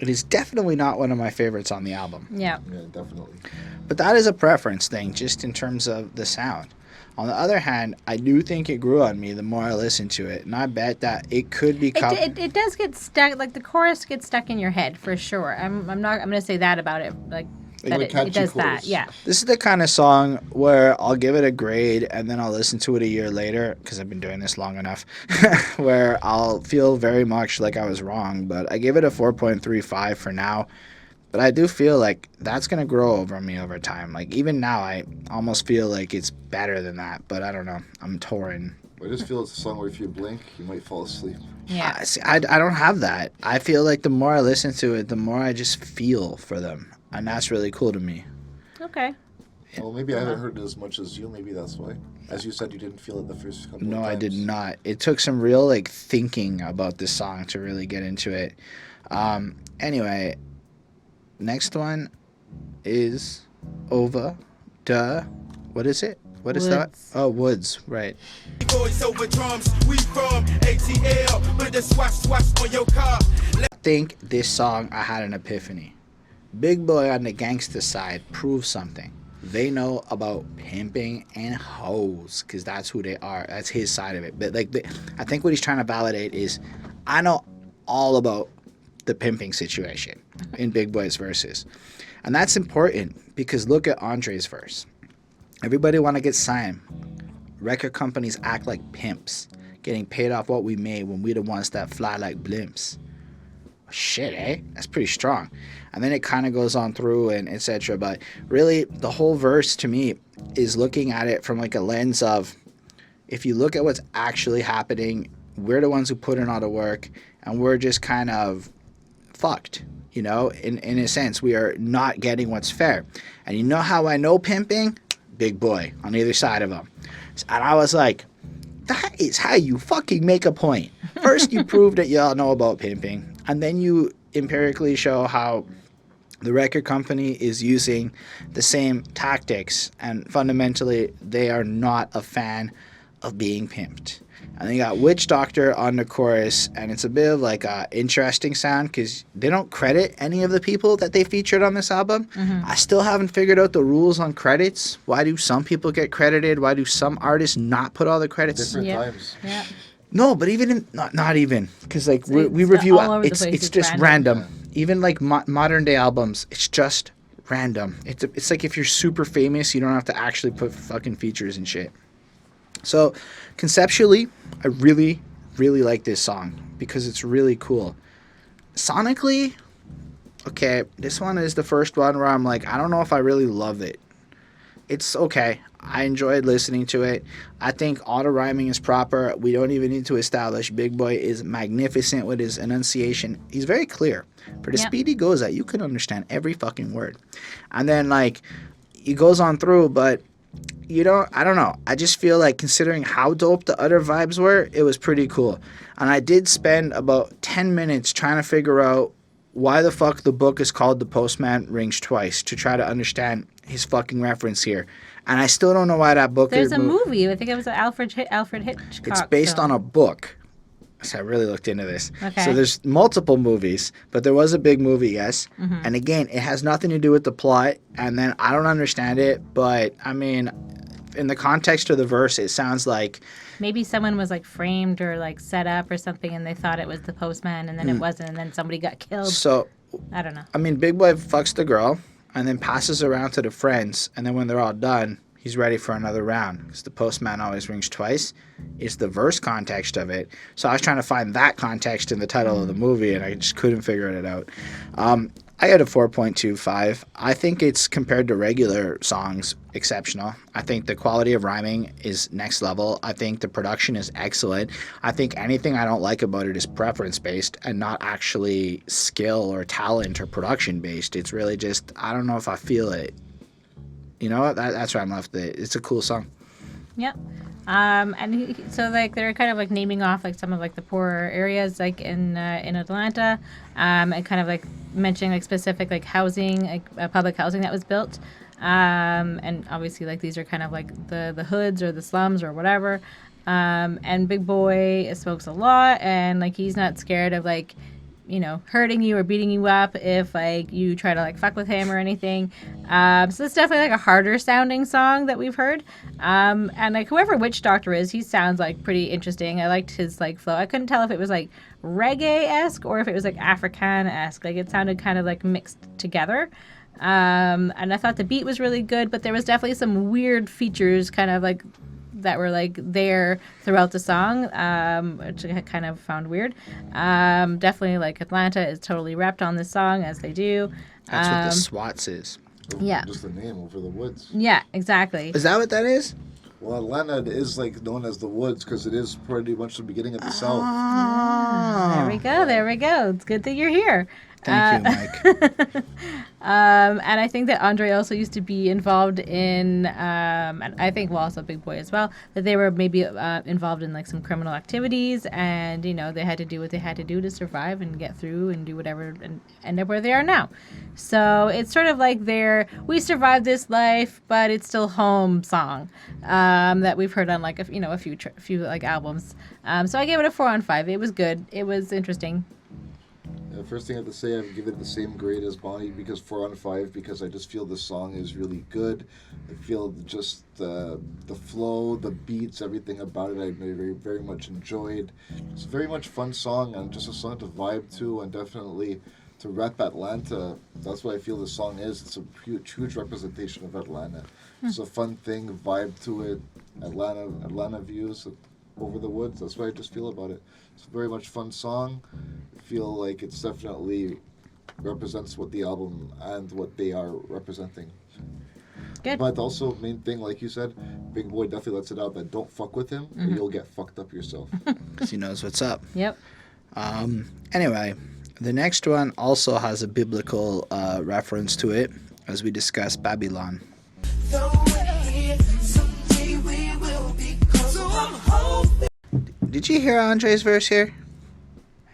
It is definitely not one of my favorites on the album. Yeah. Yeah, definitely. But that is a preference thing, just in terms of the sound. On the other hand, I do think it grew on me the more I listened to it, and I bet that it could become. It does get stuck. Like, the chorus gets stuck in your head for sure. I'm going to say that about it. Like that it does that. Yeah. This is the kind of song where I'll give it a grade and then I'll listen to it a year later, because I've been doing this long enough, where I'll feel very much like I was wrong. But I give it a 4.35 for now. But I do feel like that's going to grow over me over time. Like, even now, I almost feel like it's better than that. But I don't know. I'm torn. I just feel it's a song where if you blink, you might fall asleep. Yeah. I don't have that. I feel like the more I listen to it, the more I just feel for them. And that's really cool to me. Okay. Well, maybe I haven't heard it as much as you. Maybe that's why. As you said, you didn't feel it the first couple of times. No, I did not. It took some real, like, thinking about this song to really get into it. Anyway... Next one is Ova Da. What is it? What is that? Oh, Wudz, right. Boys over drums, we from ATL, but the swatch on your car. I think this song, I had an epiphany. Big Boy on the gangster side proves something. They know about pimping and hoes, because that's who they are. That's his side of it. But like, I think what he's trying to validate is, I know all about the pimping situation in Big Boy's verses. And that's important because look at Andre's verse. Everybody want to get signed. Record companies act like pimps, getting paid off what we made when we the ones that fly like blimps. Shit, eh? That's pretty strong. And then it kind of goes on through and etc. But really, the whole verse to me is looking at it from like a lens of, if you look at what's actually happening, we're the ones who put in all the work, and we're just kind of fucked, you know, in a sense. We are not getting what's fair. And you know how I know pimping? Big Boy on either side of him. And I was like, that is how you fucking make a point. First you prove that y'all know about pimping, and then you empirically show how the record company is using the same tactics, and fundamentally they are not a fan of being pimped. And they got Witchdoctor on the chorus, and it's a bit of like a interesting sound because they don't credit any of the people that they featured on this album. Mm-hmm. I still haven't figured out the rules on credits. Why do some people get credited? Why do some artists not put all the credits? Different times. Yeah. No, but even in, not even, because like we review, it's just random. Even like modern day albums, it's just random. It's like if you're super famous, you don't have to actually put fucking features and shit. So, conceptually, I really, really like this song because it's really cool. Sonically, okay, this one is the first one where I'm like, I don't know if I really love it. It's okay. I enjoyed listening to it. I think all the rhyming is proper. We don't even need to establish Big Boy is magnificent with his enunciation. He's very clear. For the speed he goes at, you can understand every fucking word. And then, like, he goes on through, but I don't know. I just feel like considering how dope the other vibes were, it was pretty cool. And I did spend about 10 minutes trying to figure out why the fuck the book is called The Postman Rings Twice to try to understand his fucking reference here. And I still don't know why that book There's a movie. I think it was an Alfred Hitchcock. It's based film. on a book. So I really looked into this. Okay. So there's multiple movies, but there was a big movie, yes. Mm-hmm. And again, it has nothing to do with the plot. And then I don't understand it, but I mean, in the context of the verse, it sounds like maybe someone was like framed or like set up or something, and they thought it was the postman, and then it wasn't, and then somebody got killed. So I don't know. I mean, Big Boy fucks the girl and then passes around to the friends, and then when they're all done, he's ready for another round because the postman always rings twice. It's the verse context of it. So I was trying to find that context in the title of the movie, and I just couldn't figure it out. I got a 4.25. I think it's, compared to regular songs, exceptional. I think the quality of rhyming is next level. I think the production is excellent. I think anything I don't like about it is preference-based and not actually skill or talent or production-based. It's really just, I don't know if I feel it. You know what? That's where I'm left with it. It's a cool song. Yep. So like they're kind of like naming off like some of like the poorer areas like in Atlanta, and kind of like mentioning like specific like housing, like public housing that was built, and obviously like these are kind of like the hoods or the slums or whatever, and Big Boy smokes a lot, and like he's not scared of like, you know, hurting you or beating you up if like you try to like fuck with him or anything. So it's definitely like a harder sounding song that we've heard. And like whoever Witchdoctor is, he sounds like pretty interesting. I liked his like flow. I couldn't tell if it was like reggae-esque or if it was like Africana-esque. Like it sounded kind of like mixed together. And I thought the beat was really good, but there was definitely some weird features kind of like that were like there throughout the song, which I kind of found weird. Definitely like Atlanta is totally repped on this song, as they do. That's what the SWATs is. Yeah. Just the name, Over the Woods. Yeah, exactly. Is that what that is? Well, Atlanta is like known as the Woods because it is pretty much the beginning of the South. There we go. It's good that you're here. Thank you, Mike. And I think that Andrea also used to be involved in, and I think also Big Boy as well, that they were maybe involved in like some criminal activities, and you know they had to do what they had to do to survive and get through and do whatever and end up where they are now. So it's sort of like their "we survived this life, but it's still home" song that we've heard on like a few like albums. So I gave it a 4 on 5. It was good. It was interesting. First thing I have to say, I've given it the same grade as Bonnie, because 4 on 5, because I just feel the song is really good. I feel just the flow, the beats, everything about it I very, very much enjoyed. It's a very much fun song, and just a song to vibe to, and definitely to rep Atlanta. That's what I feel the song is. It's a huge representation of Atlanta. It's a fun thing, vibe to it. Atlanta views, Over the Woods. That's what I just feel about it. It's a very much fun song. I feel like it's definitely represents what the album and what they are representing. Good. But also, main thing, like you said, Big Boy definitely lets it out that don't fuck with him, or you'll get fucked up yourself. Because he knows what's up. Yep. Anyway, the next one also has a biblical reference to it, as we discussed Babylon. Did you hear Andre's verse here?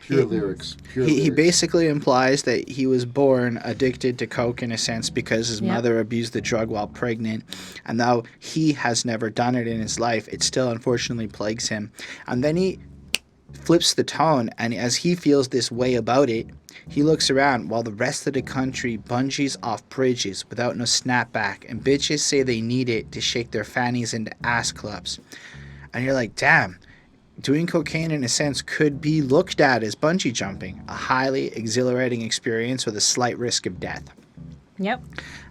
Pure lyrics. He basically implies that he was born addicted to coke in a sense because his mother abused the drug while pregnant, and though he has never done it in his life, it still unfortunately plagues him. And then he flips the tone, and as he feels this way about it, he looks around while the rest of the country bungees off bridges without no snapback, and bitches say they need it to shake their fannies into ass clubs. And you're like, damn. Doing cocaine, in a sense, could be looked at as bungee jumping, a highly exhilarating experience with a slight risk of death. Yep.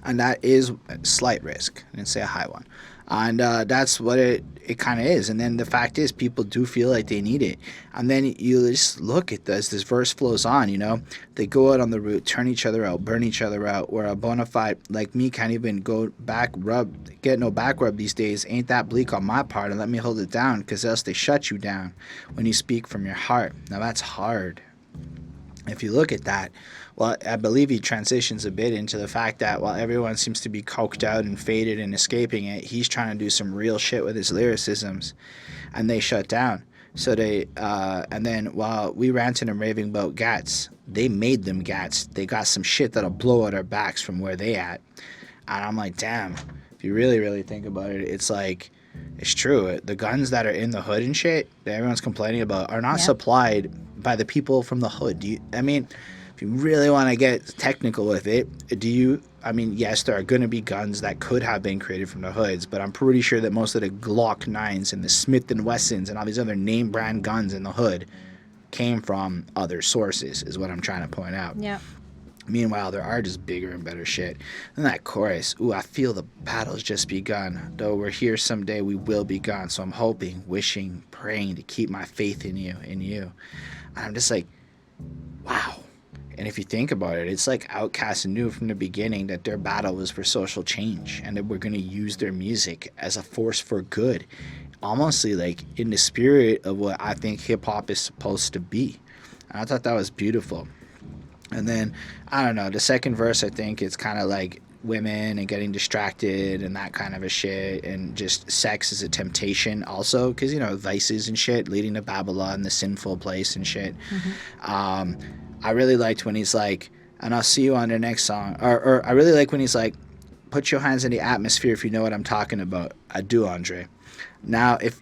And that is a slight risk. I didn't say a high one. And that's what it kind of is. And then the fact is, people do feel like they need it. And then you just look at this verse flows on, you know. They go out on the route, turn each other out, burn each other out, where a bona fide like me can't even get no back rub these days. Ain't that bleak on my part, and let me hold it down, because else they shut you down when you speak from your heart. Now that's hard. If you look at that, well, I believe he transitions a bit into the fact that while everyone seems to be coked out and faded and escaping it, he's trying to do some real shit with his lyricisms, and they shut down. So they, and then while we ranting and raving about gats, they made them gats. They got some shit that'll blow out our backs from where they at. And I'm like, damn, if you really, really think about it, it's like, it's true. The guns that are in the hood and shit that everyone's complaining about are not supplied by the people from the hood. If you really want to get technical with it, yes, there are going to be guns that could have been created from the hoods, but I'm pretty sure that most of the Glock 9s and the Smith & Wessons and all these other name brand guns in the hood came from other sources, is what I'm trying to point out. Yeah. Meanwhile, there are just bigger and better shit. And that chorus, ooh, I feel the battle's just begun. Though we're here someday, we will be gone. So I'm hoping, wishing, praying to keep my faith in you. And I'm just like, wow. And if you think about it, it's like OutKast knew from the beginning that their battle was for social change and that we're going to use their music as a force for good. Almost like in the spirit of what I think hip-hop is supposed to be. And I thought that was beautiful. And then, I don't know, the second verse, I think it's kind of like women and getting distracted and that kind of a shit, and just sex is a temptation also, because, vices and shit leading to Babylon, the sinful place and shit. I really liked when he's like, and I'll see you on the next song, or I really like when he's like, put your hands in the atmosphere if you know what I'm talking about. I do, Andre. Now, if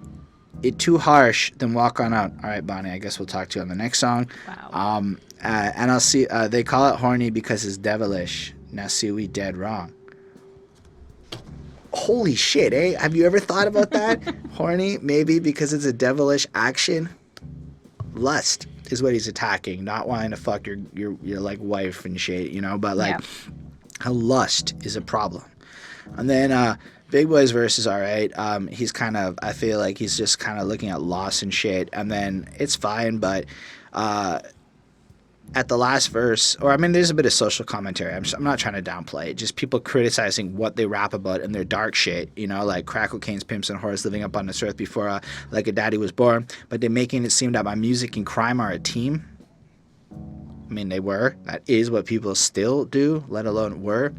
it too harsh, then walk on out. All right, Bonnie, I guess we'll talk to you on the next song. Wow. And I'll see, they call it horny because it's devilish. Now see, we dead wrong. Holy shit, eh? Have you ever thought about that? Horny, maybe because it's a devilish action. Lust is what he's attacking, not wanting to fuck your like wife and shit, but like how lust is a problem. And then Big Boy's verse is all right. He's kind of, I feel like he's just kind of looking at loss and shit, and then it's fine, but at the last verse, there's a bit of social commentary. I'm not trying to downplay it. Just people criticizing what they rap about in their dark shit, like crack cocaines, pimps, and whores living up on this earth before like a daddy was born. But they're making it seem that my music and crime are a team. They were. That is what people still do, let alone were.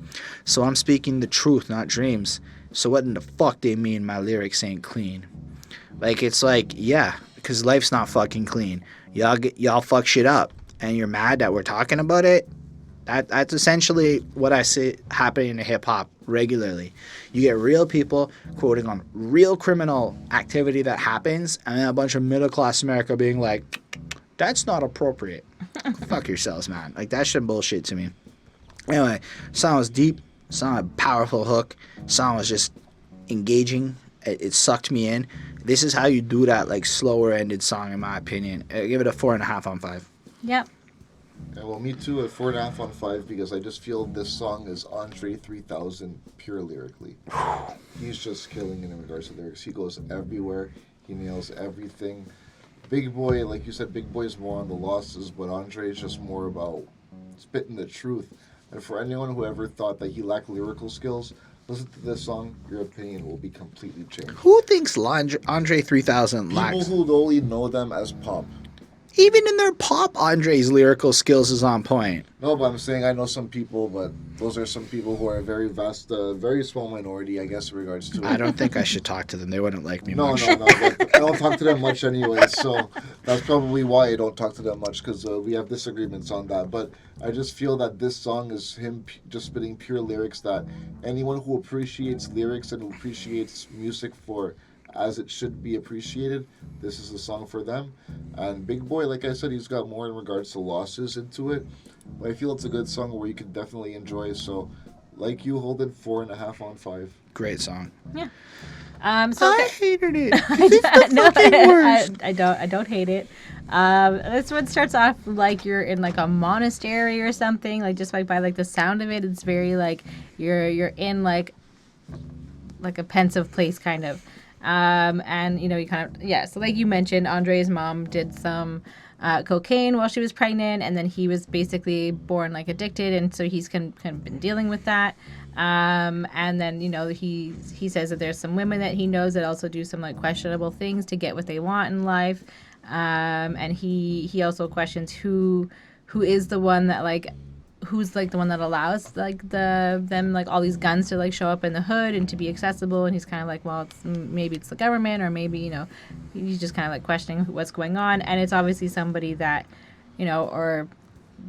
So I'm speaking the truth, not dreams. So what in the fuck they mean my lyrics ain't clean? Like, it's like, yeah, because life's not fucking clean. Y'all fuck shit up. And you're mad that we're talking about it. That's essentially what I see happening in hip-hop regularly. You get real people quoting on real criminal activity that happens, and then a bunch of middle-class America being like, that's not appropriate. Fuck yourselves, man. Like, that's some bullshit to me. Anyway, song was deep. Song had a powerful hook. Song was just engaging. It sucked me in. This is how you do that, like, slower-ended song, in my opinion. I give it a 4.5 on 5. Yep. Yeah, well, me too, at 4.5 on 5, because I just feel this song is Andre 3000 pure lyrically. He's just killing in regards to lyrics. He goes everywhere. He nails everything. Big Boy, like you said, Big Boy is more on the losses, but Andre is just more about spitting the truth. And for anyone who ever thought that he lacked lyrical skills, listen to this song, your opinion will be completely changed. Who thinks Andre 3000 lacks? People who only know them as pop. Even in their pop, Andre's lyrical skills is on point. No, but I'm saying I know some people, but those are some people who are a very vast, very small minority, I guess, in regards to it. I don't think I should talk to them. They wouldn't like me much. No. I don't talk to them much anyway, so that's probably why I don't talk to them much, because we have disagreements on that. But I just feel that this song is him just spitting pure lyrics that anyone who appreciates lyrics and who appreciates music for as it should be appreciated, this is the song for them. And Big Boy, like I said, he's got more in regards to losses into it, but I feel it's a good song where you can definitely enjoy. So like you, hold it 4.5 on 5. Great song. Yeah. I hated it. It's the fucking worst. I don't hate it. This one starts off like you're in like a monastery or something, like just like by like the sound of it, it's very like you're in like a pensive place kind of. And you kind of so like you mentioned, Andrea's mom did some cocaine while she was pregnant, and then he was basically born like addicted, and so he's kind of been dealing with that. And then he says that there's some women that he knows that also do some like questionable things to get what they want in life. And he also questions who is the one that like who's like the one that allows like them like all these guns to like show up in the hood and to be accessible. And he's kind of like, well, maybe it's the government, or maybe he's just kind of like questioning what's going on. And it's obviously somebody that or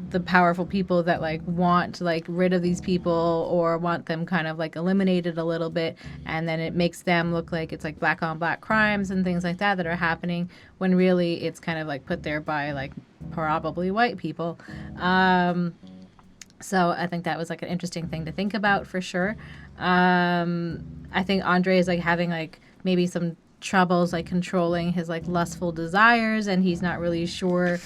the powerful people that like want like rid of these people or want them kind of like eliminated a little bit, and then it makes them look like it's like black on black crimes and things like that are happening, when really it's kind of like put there by like probably white people. So I think that was like an interesting thing to think about for sure. I think Andre is like having like maybe some troubles like controlling his like lustful desires, and he's not really sure.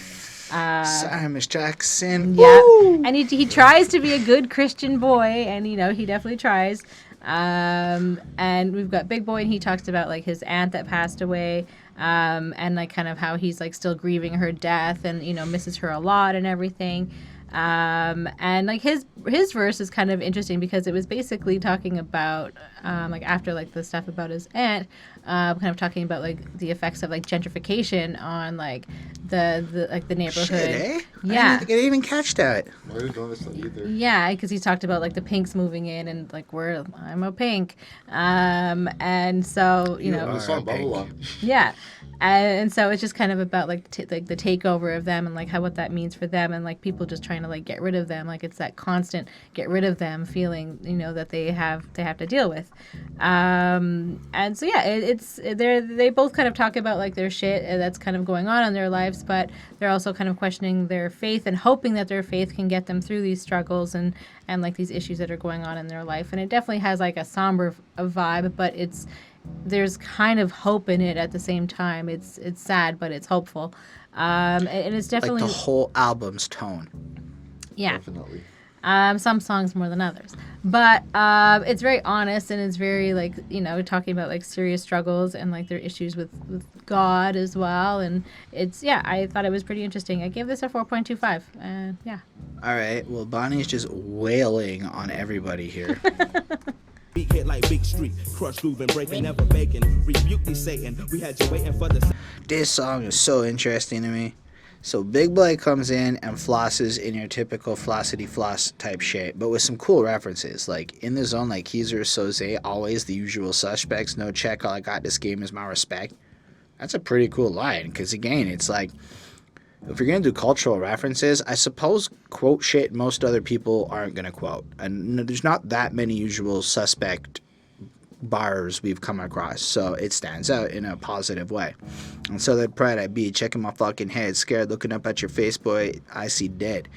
Sorry, Miss Jackson. Yeah, Woo! and he tries to be a good Christian boy, and he definitely tries. And we've got Big Boy, and he talks about like his aunt that passed away, and like kind of how he's like still grieving her death, and misses her a lot and everything. And like his verse is kind of interesting because it was basically talking about like after like the stuff about his aunt, kind of talking about like the effects of like gentrification on like the like the neighborhood. Shit, eh? Yeah, I didn't even catch that. I didn't notice that either. yeah, because he talked about like the pinks moving in, and like I'm a pink, and so The song Babylon. yeah. And so it's just kind of about like like the takeover of them, and like what that means for them, and like people just trying to like get rid of them. Like it's that constant get rid of them feeling, that they have to deal with. And so yeah, they both kind of talk about like their shit that's kind of going on in their lives, but they're also kind of questioning their faith and hoping that their faith can get them through these struggles and like these issues that are going on in their life. And it definitely has like a somber vibe, but there's kind of hope in it at the same time. It's sad, but it's hopeful. And it's definitely Like the whole album's tone. yeah. Definitely. Some songs more than others, but it's very honest, and it's very like talking about like serious struggles and like their issues with God as well. And I thought it was pretty interesting. I gave this a 4.25. Yeah. All right. Well, Bonnie's just wailing on everybody here. Beat hit like Big Street, crush, groove, and breaking, never baking. Rebuke thee, Satan. We had you waiting for the. This song is so interesting to me. So Big Boy comes in and flosses in your typical flossity floss type shit, but with some cool references. Like in the zone, like Keezer, Soze, always the usual suspects. No check. All I got this game is my respect. That's a pretty cool line, because again, it's like, if you're going to do cultural references, I suppose quote shit most other people aren't going to quote. And there's not that many usual suspect bars we've come across, so it stands out in a positive way. And so that pride I be, checking my fucking head, scared, looking up at your face, boy, I see dead.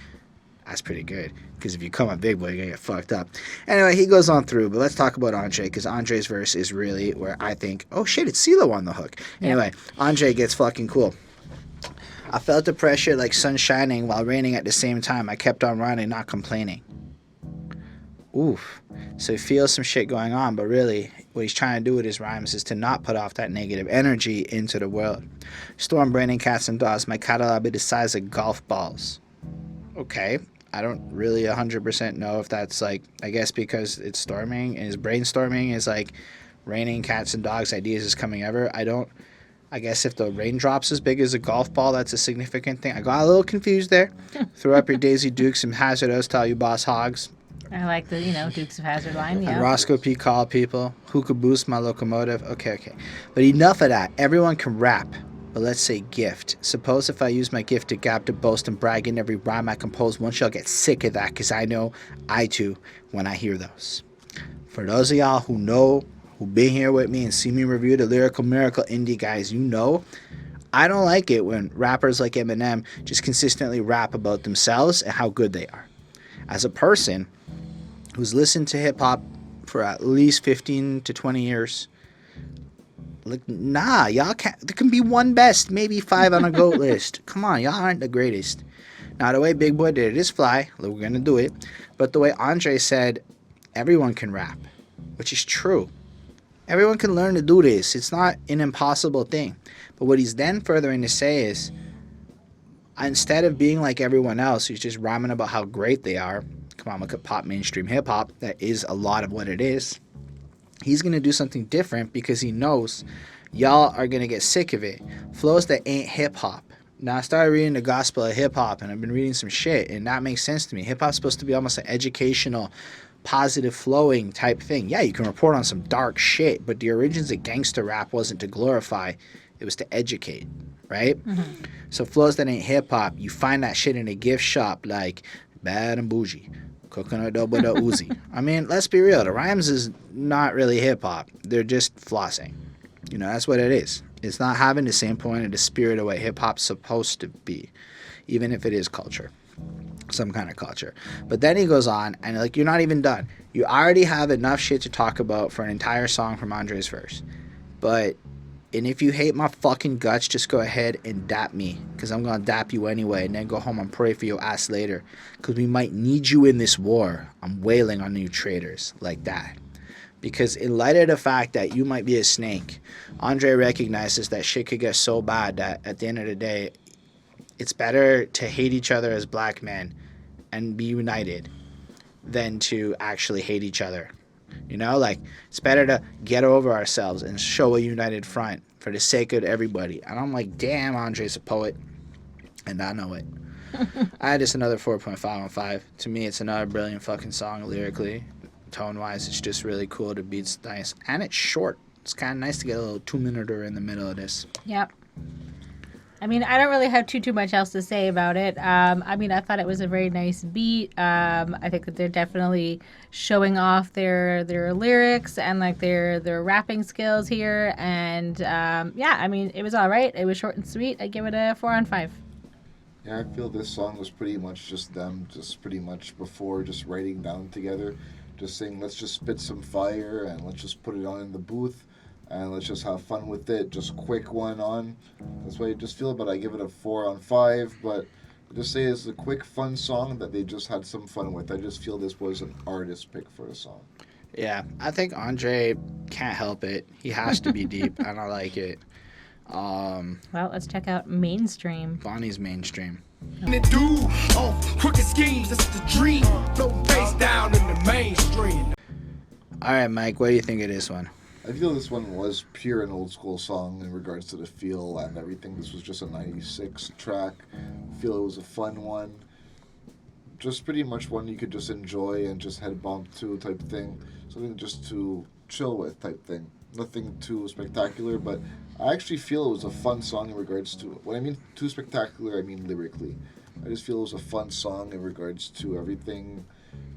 That's pretty good, because if you come on Big Boy, you're going to get fucked up. Anyway, he goes on through, but let's talk about Andre, because Andre's verse is really where I think, oh shit, it's CeeLo on the hook. Anyway, Andre gets fucking cool. I felt the pressure like sun shining while raining at the same time. I kept on running, not complaining. Oof. So he feels some shit going on, but really what he's trying to do with his rhymes is to not put off that negative energy into the world. Storm braining cats and dogs. My Cadillac be the size of golf balls. Okay. I don't really 100% know if that's like, I guess because it's storming and his brainstorming is like raining cats and dogs, ideas is coming ever. I guess if the raindrop's as big as a golf ball, that's a significant thing. I got a little confused there. Throw up your Daisy Dukes and Hazardos to all you boss hogs. I like the Dukes of Hazzard line. Yeah. And Roscoe P. Call people. Who could boost my locomotive? Okay. But enough of that. Everyone can rap. But let's say gift. Suppose if I use my gifted gap to boast and brag in every rhyme I compose, once y'all get sick of that, because I know I too when I hear those. For those of y'all who know, who been here with me and see me review the Lyrical Miracle indie guys, I don't like it when rappers like Eminem just consistently rap about themselves and how good they are. As a person who's listened to hip-hop for at least 15 to 20 years, like, nah, y'all can't. There can be one best, maybe 5 on a GOAT list. Come on, y'all aren't the greatest. Now, the way Big Boy did it is fly. We're going to do it. But the way Andre said, everyone can rap, which is true. Everyone can learn to do this. It's not an impossible thing. But what he's then furthering to say is, instead of being like everyone else who's just rhyming about how great they are, come on, look at pop mainstream hip-hop, that is a lot of what it is, he's going to do something different because he knows y'all are going to get sick of it. Flows that ain't hip-hop. Now, I started reading the gospel of hip-hop, and I've been reading some shit, and that makes sense to me. Hip-hop's supposed to be almost an educational, positive flowing type thing. Yeah, you can report on some dark shit, but the origins of gangster rap wasn't to glorify, it was to educate, right? Mm-hmm. So flows that ain't hip-hop, you find that shit in a gift shop like Bad and Bougie, Coconut Double Da Uzi. I mean, let's be real, the rhymes is not really hip-hop. They're just flossing. You know, that's what it is. It's not having the same point of the spirit of what hip-hop's supposed to be, even if it is culture. Some kind of culture. But then he goes on, and like, you're not even done. You already have enough shit to talk about for an entire song from Andre's verse. And if you hate my fucking guts, just go ahead and dap me, because I'm going to dap you anyway, and then go home and pray for your ass later, because we might need you in this war. I'm wailing on you traitors, like that. Because in light of the fact that you might be a snake, Andre recognizes that shit could get so bad that at the end of the day, it's better to hate each other as black men and be united than to actually hate each other. You know, like, it's better to get over ourselves and show a united front for the sake of everybody. And I'm like, damn, Andre's a poet. And I know it. I had just another 4.5 on 5. To me, it's another brilliant fucking song lyrically. Tone-wise, it's just really cool. The beat's nice. And it's short. It's kind of nice to get a little 2-minuter in the middle of this. Yep. I mean, I don't really have too much else to say about it. I mean, I thought it was a very nice beat. I think that they're definitely showing off their lyrics and like their rapping skills here. And yeah, I mean, it was all right. It was short and sweet. I give it a 4 on 5. Yeah, I feel this song was pretty much just them, just pretty much before just writing down together, just saying, let's just spit some fire and let's just put it on in the booth. And let's just have fun with it. Just quick one on. That's what I just feel about it. I give it a 4 on 5. But I just say it's a quick, fun song that they just had some fun with. I just feel this was an artist pick for the song. Yeah, I think Andre can't help it. He has to be deep, and I like it. Well, let's check out Mainstream. Bonnie's Mainstream. Crooked schemes, that's the dream. Floating face down in the mainstream. All right, Mike, what do you think of this one? I feel this one was pure an old school song in regards to the feel and everything. This was just a 96 track. I feel it was a fun one. Just pretty much one you could just enjoy and just head bump to type thing. Something just to chill with type thing. Nothing too spectacular, but I actually feel it was a fun song in regards to... When I mean too spectacular, I mean lyrically. I just feel it was a fun song in regards to everything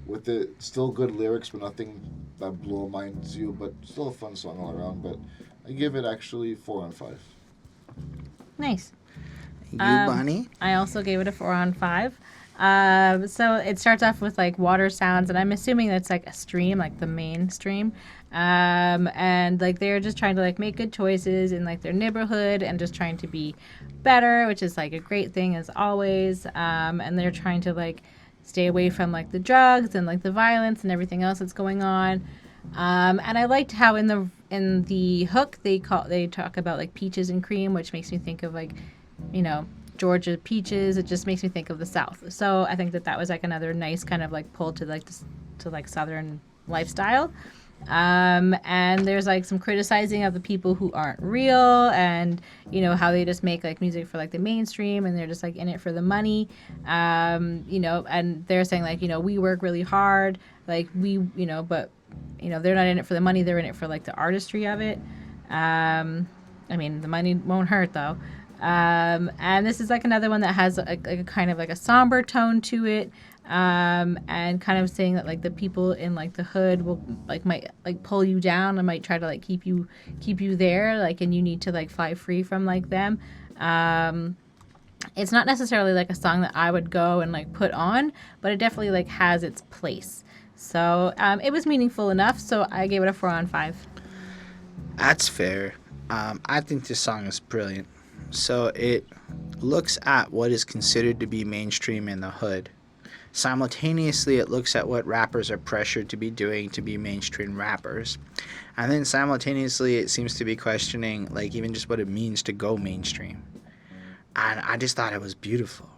with it. Still good lyrics, but nothing that blow minds you, but still a fun song all around. But I give it actually 4 on 5. Nice. You, Bonnie? I also gave it a 4 on 5. So it starts off with like water sounds, and I'm assuming that's like a stream, like the main stream. And like they're just trying to like make good choices in like their neighborhood and just trying to be better, which is like a great thing as always. And they're trying to like stay away from like the drugs and like the violence and everything else that's going on. And I liked how in the hook they talk about like peaches and cream, which makes me think of like, you know, Georgia peaches. It just makes me think of the South. So I think that was like another nice kind of like pull to like this, to like Southern lifestyle. And there's like some criticizing of the people who aren't real, and you know how they just make like music for like the mainstream and they're just like in it for the money. You know, and they're saying like, you know, we work really hard, like we, you know, but you know, they're not in it for the money, they're in it for like the artistry of it. I mean, the money won't hurt though. And this is like another one that has a kind of like a somber tone to it. And kind of saying that like the people in like the hood will like might like pull you down and might try to like keep you there, like, and you need to like fly free from like them. It's not necessarily like a song that I would go and like put on, but it definitely like has its place. So it was meaningful enough, so I gave it a 4 on 5. That's fair. I think this song is brilliant. So it looks at what is considered to be mainstream in the hood Simultaneously, it looks at what rappers are pressured to be doing to be mainstream rappers. And then simultaneously, it seems to be questioning, like, even just what it means to go mainstream. And I just thought it was beautiful.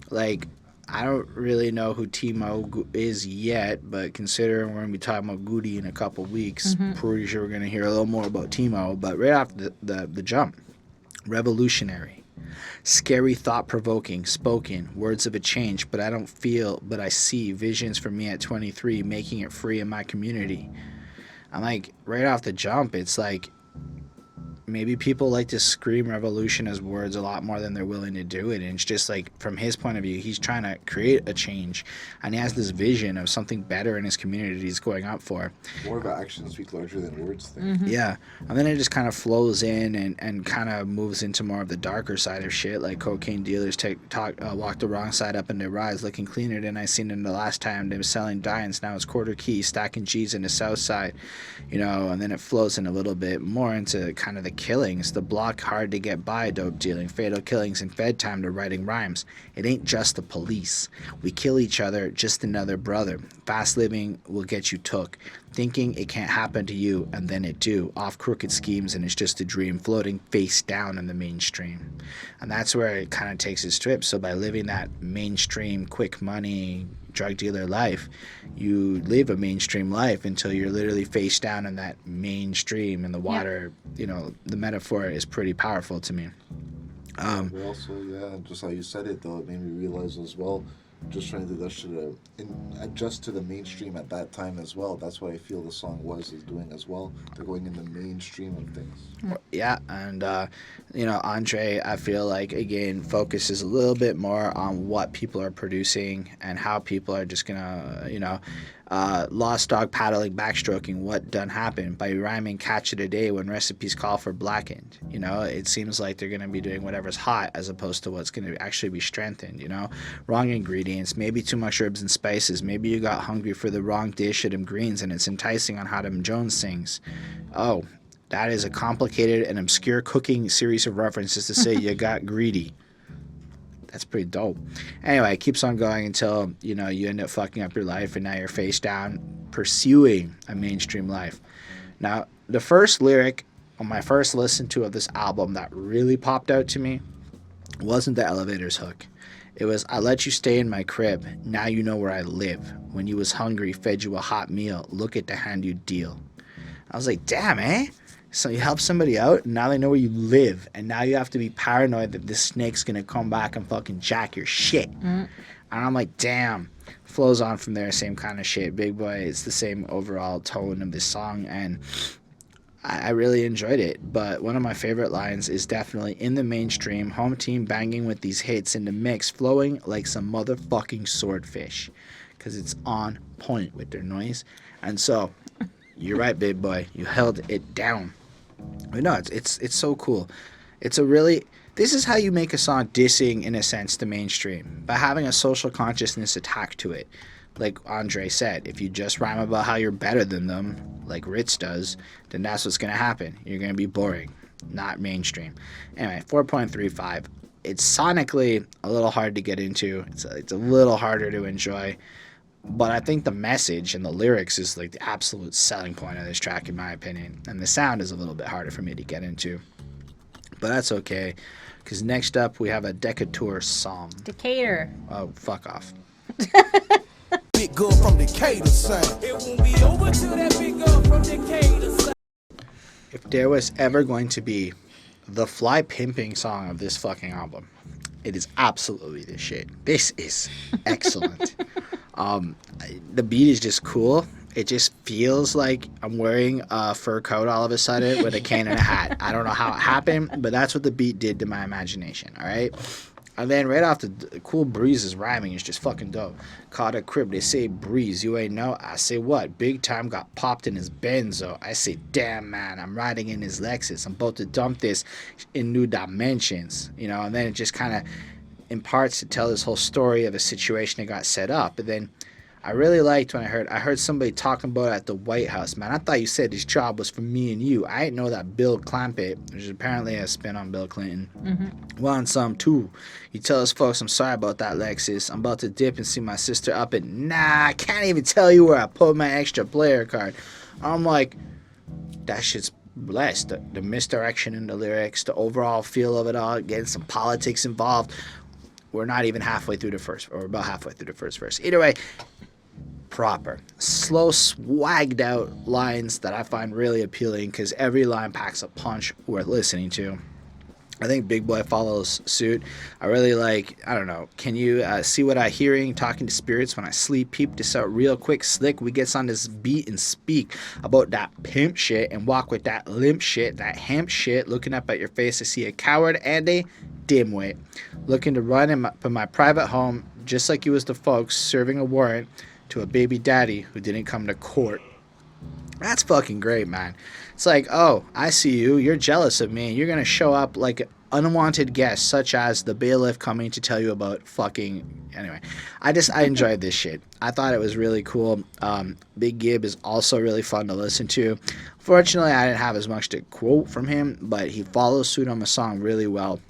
Like, I don't really know who Timo is yet, but considering we're going to be talking about Goody in a couple weeks, pretty sure we're going to hear a little more about Timo. But right off the jump, revolutionary, scary, thought-provoking, spoken, words of a change, but I don't feel, but I see visions for me at 23, making it free in my community. I'm like, right off the jump, it's like, maybe people like to scream revolution as words a lot more than they're willing to do it. And it's just like, from his point of view, he's trying to create a change. And he has this vision of something better in his community he's going up for. More of an actions speak larger than words thing. Yeah. And then it just kind of flows in and kind of moves into more of the darker side of shit. Like cocaine dealers walk the wrong side up in their rides, looking cleaner than I seen them the last time. They were selling dimes. Now it's quarter key, stacking G's in the south side. You know, and then it flows in a little bit more into kind of the killings, the block hard to get by, dope dealing, fatal killings, and fed time to writing rhymes. It ain't just the police. We kill each other, just another brother. Fast living will get you took. Thinking it can't happen to you, and then it do. Off crooked schemes, and it's just a dream, floating face down in the mainstream. And that's where it kind of takes its trip. So by living that mainstream, quick money, drug dealer life, you live a mainstream life until you're literally face down in that mainstream in the water. You know, the metaphor is pretty powerful to me. But also, yeah, just how you said it, though, it made me realize as well, just trying to do that shit adjust to the mainstream at that time as well. That's what I feel the song is doing as well. They're going in the mainstream of things. Yeah, and you know, Andre, I feel like again focuses a little bit more on what people are producing and how people are just gonna, you know, lost dog paddling, backstroking, what done happened by rhyming catch it a day when recipes call for blackened. You know, it seems like they're gonna be doing whatever's hot as opposed to what's gonna actually be strengthened. You know, wrong ingredients, maybe too much herbs and spices, maybe you got hungry for the wrong dish of them greens and it's enticing on how them Jones sings. Oh, that is a complicated and obscure cooking series of references to say you got greedy. That's pretty dope. Anyway, it keeps on going until, you know, you end up fucking up your life and now you're face down pursuing a mainstream life. Now, the first lyric on my first listen to of this album that really popped out to me wasn't the elevator's hook. It was, I let you stay in my crib. Now you know where I live. When you was hungry, fed you a hot meal. Look at the hand you deal. I was like, damn, eh? So you help somebody out, and now they know where you live. And now you have to be paranoid that this snake's going to come back and fucking jack your shit. And I'm like, damn. Flows on from there, same kind of shit. Big Boy, it's the same overall tone of this song. And I really enjoyed it. But one of my favorite lines is definitely in the mainstream, home team banging with these hits in the mix, flowing like some motherfucking swordfish. Because it's on point with their noise. And so, you're right, Big Boy. You held it down. But no, it's so cool. It's a really... This is how you make a song dissing, in a sense, the mainstream. By having a social consciousness attached to it. Like Andre said, if you just rhyme about how you're better than them, like Ritz does, then that's what's going to happen. You're going to be boring, not mainstream. Anyway, 4.35. It's sonically a little hard to get into. It's a little harder to enjoy. But I think the message and the lyrics is like the absolute selling point of this track, in my opinion. And the sound is a little bit harder for me to get into. But that's okay, because next up we have a Decatur song. Decatur. Oh, fuck off. Big girl from Decatur, son. It won't be over till that big girl from Decatur, son. If there was ever going to be the fly pimping song of this fucking album, it is absolutely this shit. This is excellent. The beat is just cool. It just feels like I'm wearing a fur coat all of a sudden with a cane and a hat. I don't know how it happened, but that's what the beat did to my imagination, all right? And then right off the Cool Breeze's rhyming is just fucking dope. Caught a crib, they say Breeze, you ain't know. I say what? Big Time got popped in his Benzo. I say, damn man, I'm riding in his Lexus. I'm about to dump this in new dimensions, you know? And then it just kind of imparts to tell this whole story of a situation that got set up. And then I really liked when I heard somebody talking about it at the White House. Man, I thought you said this job was for me and you. I didn't know that Bill Clampett, which is apparently a spin on Bill Clinton, wants some too. You tell us folks I'm sorry about that, Lexus. I'm about to dip and see my sister up at, nah, I can't even tell you where I put my extra player card. I'm like, that shit's blessed. The misdirection in the lyrics, the overall feel of it all, getting some politics involved. We're not even halfway through the first, or about halfway through the first verse. Either way, proper. Slow, swagged out lines that I find really appealing because every line packs a punch worth listening to. I think Big Boy follows suit. I really like, I don't know, can you see what I'm hearing? Talking to spirits when I sleep. Peep this out real quick, slick. We gets on this beat and speak about that pimp shit and walk with that limp shit, that hemp shit. Looking up at your face to see a coward and a dimwit. Looking to run in my private home just like you was the folks serving a warrant to a baby daddy who didn't come to court. That's fucking great, man. It's like, oh, I see you. You're jealous of me. You're going to show up like unwanted guests, such as the bailiff coming to tell you about fucking... Anyway, I enjoyed this shit. I thought it was really cool. Big Gibb is also really fun to listen to. Fortunately, I didn't have as much to quote from him, but he follows suit on the song really well.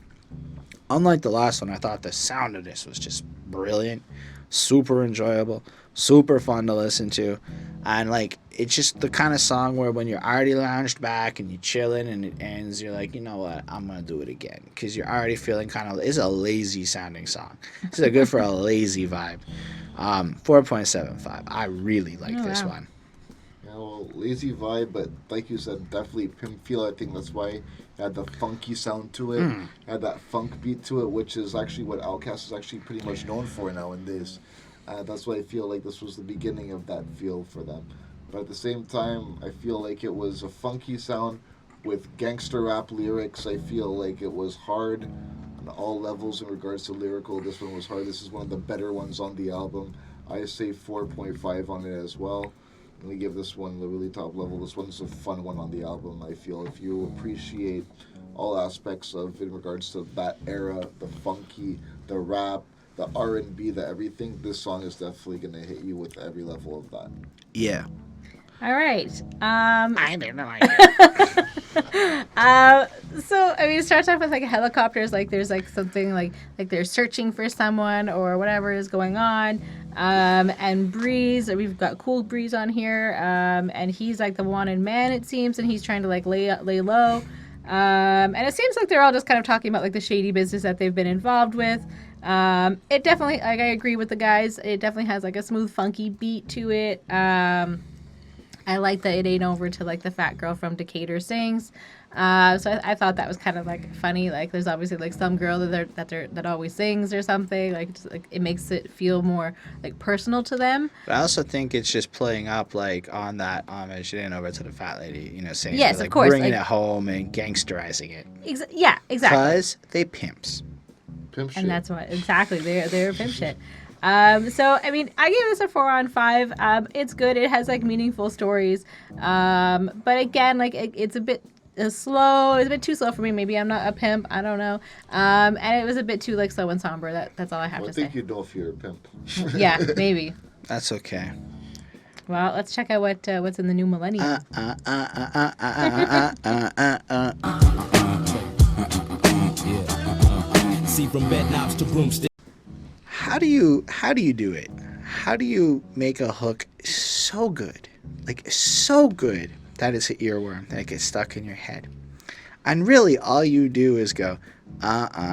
Unlike the last one, I thought the sound of this was just brilliant, super enjoyable, super fun to listen to. And like, it's just the kind of song where when you're already lounged back and you're chilling and it ends, you're like, you know what, I'm gonna do it again, because you're already feeling kind of... It's a lazy sounding song. This is good for a lazy vibe. 4.75. I really like this one. Yeah, well, lazy vibe, but like you said, definitely pimp feel. I think that's why it had the funky sound to it, had that funk beat to it, which is actually what OutKast is actually pretty much known for nowadays. That's why I feel like this was the beginning of that feel for them. But at the same time, I feel like it was a funky sound with gangster rap lyrics. I feel like it was hard on all levels in regards to lyrical. This one was hard. This is one of the better ones on the album. I say 4.5 on it as well. Let me give this one the really top level. This one's a fun one on the album, I feel. If you appreciate all aspects of in regards to that era, the funky, the rap, the R&B, the everything, this song is definitely going to hit you with every level of that. Yeah. All right. I don't know. So I mean, it starts off with like helicopters, like there's like something like they're searching for someone or whatever is going on. And Breeze, we've got Cool Breeze on here, and he's like the wanted man, it seems, and he's trying to like lay low. And it seems like they're all just kind of talking about like the shady business that they've been involved with. It definitely, like, I agree with the guys. It definitely has like a smooth, funky beat to it. I like that it ain't over to like the fat girl from Decatur sings. So I thought that was kind of like funny. Like there's obviously like some girl that always sings or something. Like, just, like it makes it feel more like personal to them. But I also think it's just playing up like on that homage. It ain't over to the fat lady, you know, saying yes, like of course, bringing like, it home and gangsterizing it. Yeah, exactly. Because they pimps. Pimp shit. And that's what exactly they're pimp shit. So I mean, I give this a 4 on 5. It's good. It has like meaningful stories. But again, like it's a bit slow. It's a bit too slow for me. Maybe I'm not a pimp. I don't know. And it was a bit too like slow and somber. That's all I have to say. I think you know if you're a pimp. Yeah, maybe. That's okay. Well, let's check out what's in the new Millenium. See from bed knobs to broomsticks. How do you do it? How do you make a hook so good, like so good that it's an earworm that it gets stuck in your head? And really, all you do is go, I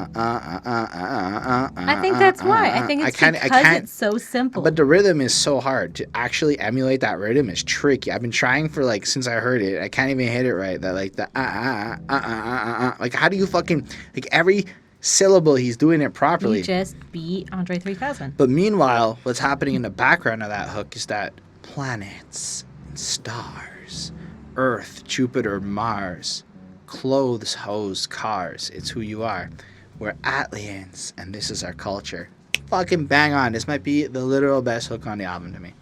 think that's why. I think it's because it's so simple. But the rhythm is so hard. To actually emulate that rhythm is tricky. I've been trying for like since I heard it. I can't even hit it right. That like the like how do you fucking like every syllable he's doing it properly? You just beat Andre 3000. But meanwhile, what's happening in the background of that hook is that planets and stars, Earth, Jupiter, Mars, clothes, hoes, cars, it's who you are. We're ATLiens, and this is our culture. Fucking bang on. This might be the literal best hook on the album to me.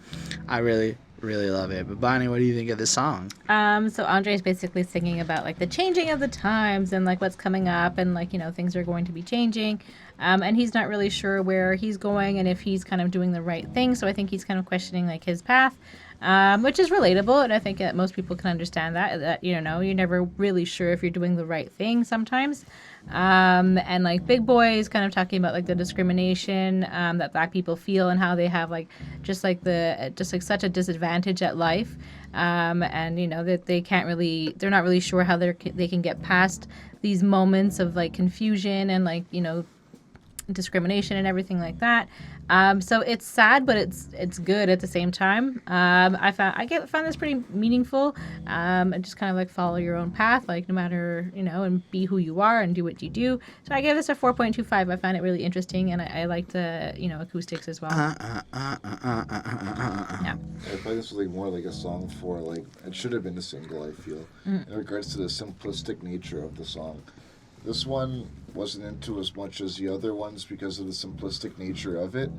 I really, really love it. But Bonnie, what do you think of the song? So Andre's basically singing about like the changing of the times and like what's coming up and like, you know, things are going to be changing. and he's not really sure where he's going and if he's kind of doing the right thing. So I think he's kind of questioning like his path, which is relatable, and I think that most people can understand that you're never really sure if you're doing the right thing sometimes. And like Big Boy is kind of talking about like the discrimination that Black people feel and how they have like just like such a disadvantage at life, and that they're not really sure how they can get past these moments of like confusion and like discrimination and everything like that. So it's sad, but it's good at the same time. I found this pretty meaningful. And just kind of like follow your own path, like no matter and be who you are and do what you do. So I gave this a 4.25. I found it really interesting, and I liked the acoustics as well. Yeah. I find this was like more like a song for like it should have been a single. I feel in regards to the simplistic nature of the song. This one wasn't into as much as the other ones because of the simplistic nature of it.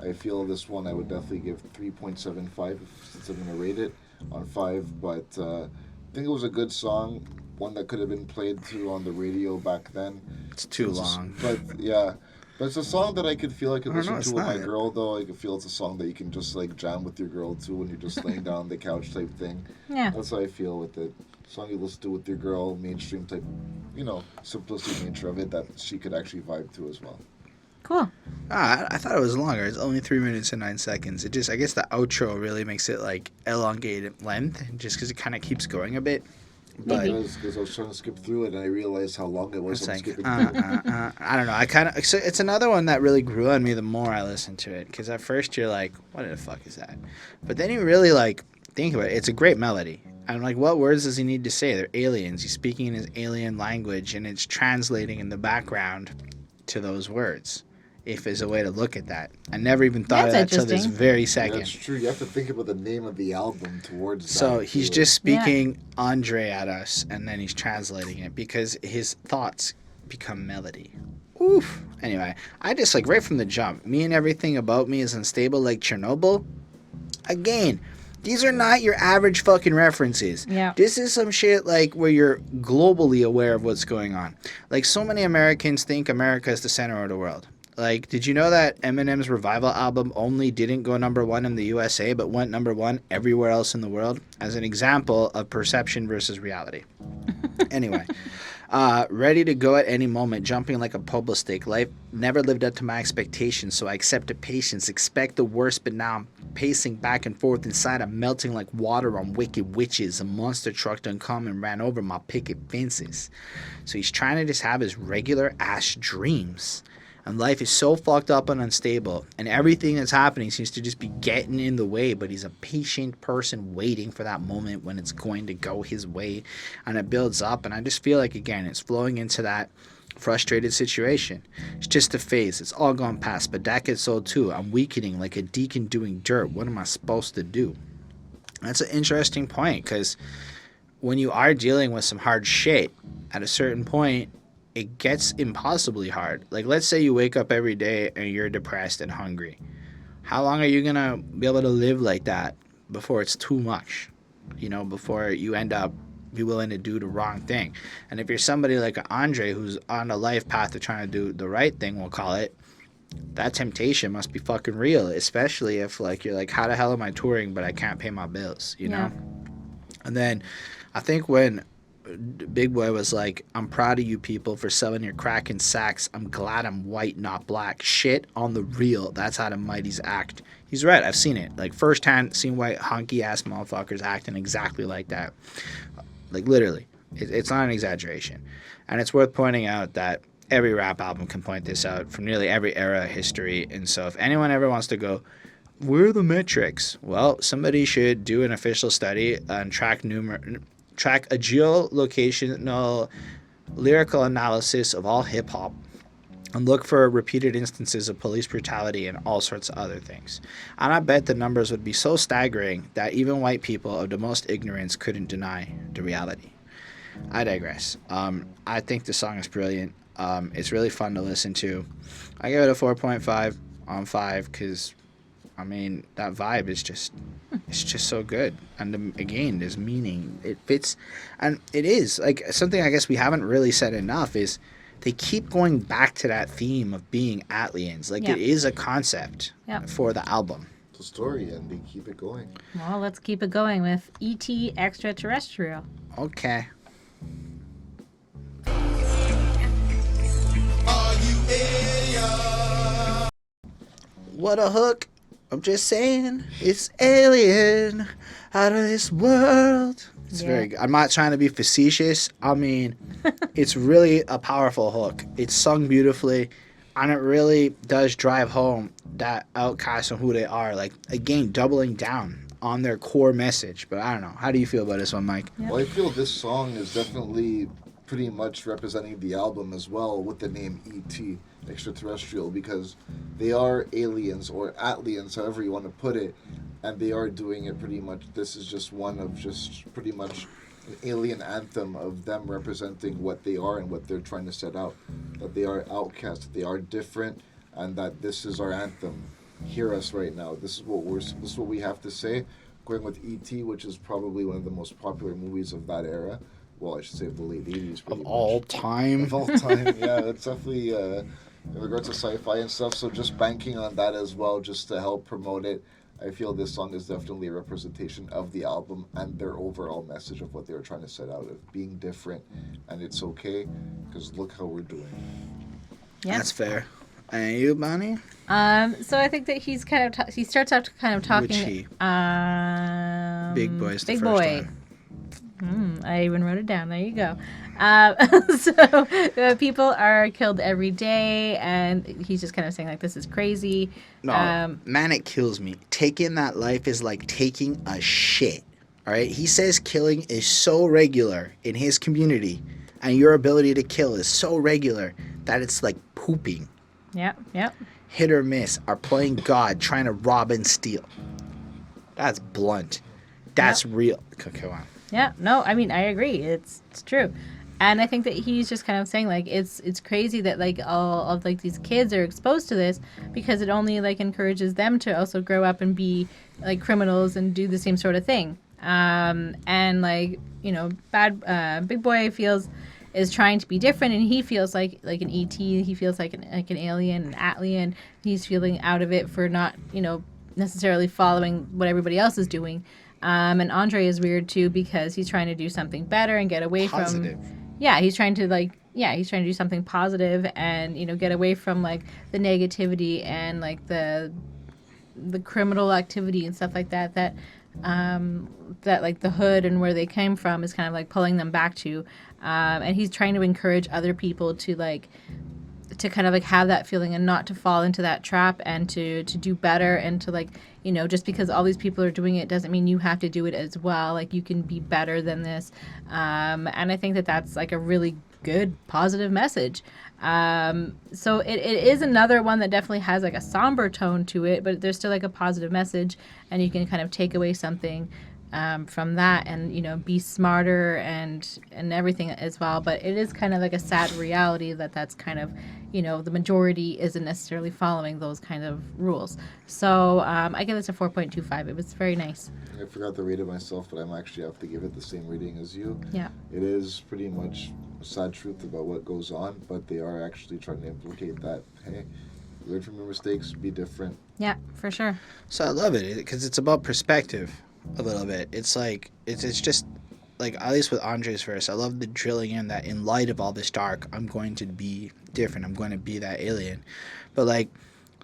I feel this one I would definitely give 3.75 since I'm going to rate it on 5. But I think it was a good song, one that could have been played to on the radio back then. It's too long. But yeah. But it's a song that I could feel I could listen to with my girl, though. I could feel it's a song that you can just like jam with your girl too when you're just laying down on the couch type thing. Yeah. That's how I feel with it. Song you listen to with your girl, mainstream type, simplistic nature of it that she could actually vibe to as well. Cool. I thought it was longer. It's only 3 minutes and 9 seconds. I guess the outro really makes it like elongated length, just because it kind of keeps going a bit. But because I was trying to skip through it and I realized how long it was. Like, I don't know. It's another one that really grew on me the more I listened to it. Because at first you're like, what the fuck is that? But then you really like think about it. It's a great melody. I'm like, what words does he need to say? They're aliens. He's speaking in his alien language, and it's translating in the background to those words. If there's a way to look at that. I never even thought of that until this very second. That's true. You have to think about the name of the album towards that. So he's just speaking Andrea at us, and then he's translating it because his thoughts become melody. Oof. Anyway, I just like right from the jump, me and everything about me is unstable like Chernobyl. Again, these are not your average fucking references. Yeah. This is some shit like where you're globally aware of what's going on. Like so many Americans think America is the center of the world. Like, did you know that Eminem's Revival album only didn't go number 1 in the USA, but went number 1 everywhere else in the world? As an example of perception versus reality. Anyway, ready to go at any moment, jumping like a pogo stick. Life never lived up to my expectations, so I accepted patience, expect the worst, but now I'm pacing back and forth inside. I'm melting like water on wicked witches. A monster truck done come and ran over my picket fences. So he's trying to just have his regular ass dreams. And life is so fucked up and unstable, and everything that's happening seems to just be getting in the way, but he's a patient person waiting for that moment when it's going to go his way, and it builds up, and I just feel like, again, it's flowing into that frustrated situation. It's just a phase. It's all gone past, but that gets old too. I'm weakening like a deacon doing dirt. What am I supposed to do? That's an interesting point, because when you are dealing with some hard shit, at a certain point, it gets impossibly hard. Like, let's say you wake up every day and you're depressed and hungry. How long are you going to be able to live like that before it's too much? Before you end up be willing to do the wrong thing. And if you're somebody like Andre who's on a life path of trying to do the right thing, we'll call it, that temptation must be fucking real, especially if, like, you're like, how the hell am I touring but I can't pay my bills, know? And then I think when Big Boy was like, I'm proud of you people for selling your crack in sacks. I'm glad I'm white, not black. Shit on the real. That's how the mighties act. He's right. I've seen it. Like, firsthand, seen white hunky ass motherfuckers acting exactly like that. Like, literally. It's not an exaggeration. And it's worth pointing out that every rap album can point this out from nearly every era of history. And so if anyone ever wants to go, where are the metrics? Well, somebody should do an official study and track a geolocational lyrical analysis of all hip-hop and look for repeated instances of police brutality and all sorts of other things. And I bet the numbers would be so staggering that even white people of the most ignorance couldn't deny the reality. I digress. I think the song is brilliant. It's really fun to listen to. I give it a 4.5 on 5 because, I mean, that vibe is just... It's just so good. And again, there's meaning. It fits. And it is. Like, something I guess we haven't really said enough is they keep going back to that theme of being ATLiens. Like, Yeah. it is a concept Yeah. for the album. It's a story, and they keep it going. Well, let's keep it going with E.T. Extraterrestrial. Okay. What a hook. I'm just saying, it's alien out of this world. It's Yeah. very good. I'm not trying to be facetious. I mean, it's really a powerful hook. It's sung beautifully, and it really does drive home that OutKast and who they are. Like, again, doubling down on their core message. But I don't know. How do you feel about this one, Mike? Yeah. Well, I feel this song is definitely pretty much representing the album as well with the name E.T. Extraterrestrial, because they are aliens or ATLiens, however you want to put it, and they are doing it pretty much. This is just one of just pretty much an alien anthem of them representing what they are and what they're trying to set out. That they are outcast, that they are different, and that this is our anthem. Hear us right now. This is what we have to say. Going with E.T., which is probably one of the most popular movies of that era. Well, I should say of the late 80s. Of all time. Of all time, yeah. It's definitely, in regards to sci-fi and stuff, so just banking on that as well, just to help promote it. I feel this song is definitely a representation of the album and their overall message of what they were trying to set out of being different, and it's okay, because look how we're doing. Yeah. That's fair. And you, Bonnie? So I think that he's kind of he starts out kind of talking. Which he? Big Boy's the Big first Boy. one. I even wrote it down. There you go. People are killed every day, and he's just kind of saying like, "This is crazy." No, man, it kills me. Taking that life is like taking a shit. All right? He says killing is so regular in his community, and your ability to kill is so regular that it's like pooping. Yep. Hit or miss, are playing God, trying to rob and steal. That's blunt. That's real. Come on. Yeah, no, I mean, I agree. It's true. And I think that he's just kind of saying like it's crazy that like all of like these kids are exposed to this, because it only like encourages them to also grow up and be like criminals and do the same sort of thing. And like, you know, Big Boy is trying to be different, and he feels like an ET. He feels like an alien, an ATLien. He's feeling out of it for not, you know, necessarily following what everybody else is doing. And Andre is weird too, because he's trying to do something better and get away Positive. from. Yeah, he's trying to do something positive and, you know, get away from like the negativity and like the criminal activity and stuff like that. That like the hood and where they came from is kind of like pulling them back to. And he's trying to encourage other people to kind of like have that feeling and not to fall into that trap, and to do better, and to like, you know, just because all these people are doing it doesn't mean you have to do it as well. Like, you can be better than this. And I think that that's like a really good positive message. So it is another one that definitely has like a somber tone to it, but there's still like a positive message, and you can kind of take away something from that, and, you know, be smarter and everything as well. But it is kind of like a sad reality that's kind of, you know, the majority isn't necessarily following those kind of rules. So I give this a 4.25. It was very nice. I forgot to rate it myself, but I'm actually have to give it the same rating as you. Yeah. It is pretty much a sad truth about what goes on, but they are actually trying to implicate that, hey, learn from your mistakes, be different. Yeah, for sure. So I love it because it's about perspective a little bit. It's like, it's just like, at least with Andre's verse, I love the drilling in that in light of all this dark, I'm going to be different. I'm going to be that alien. But like,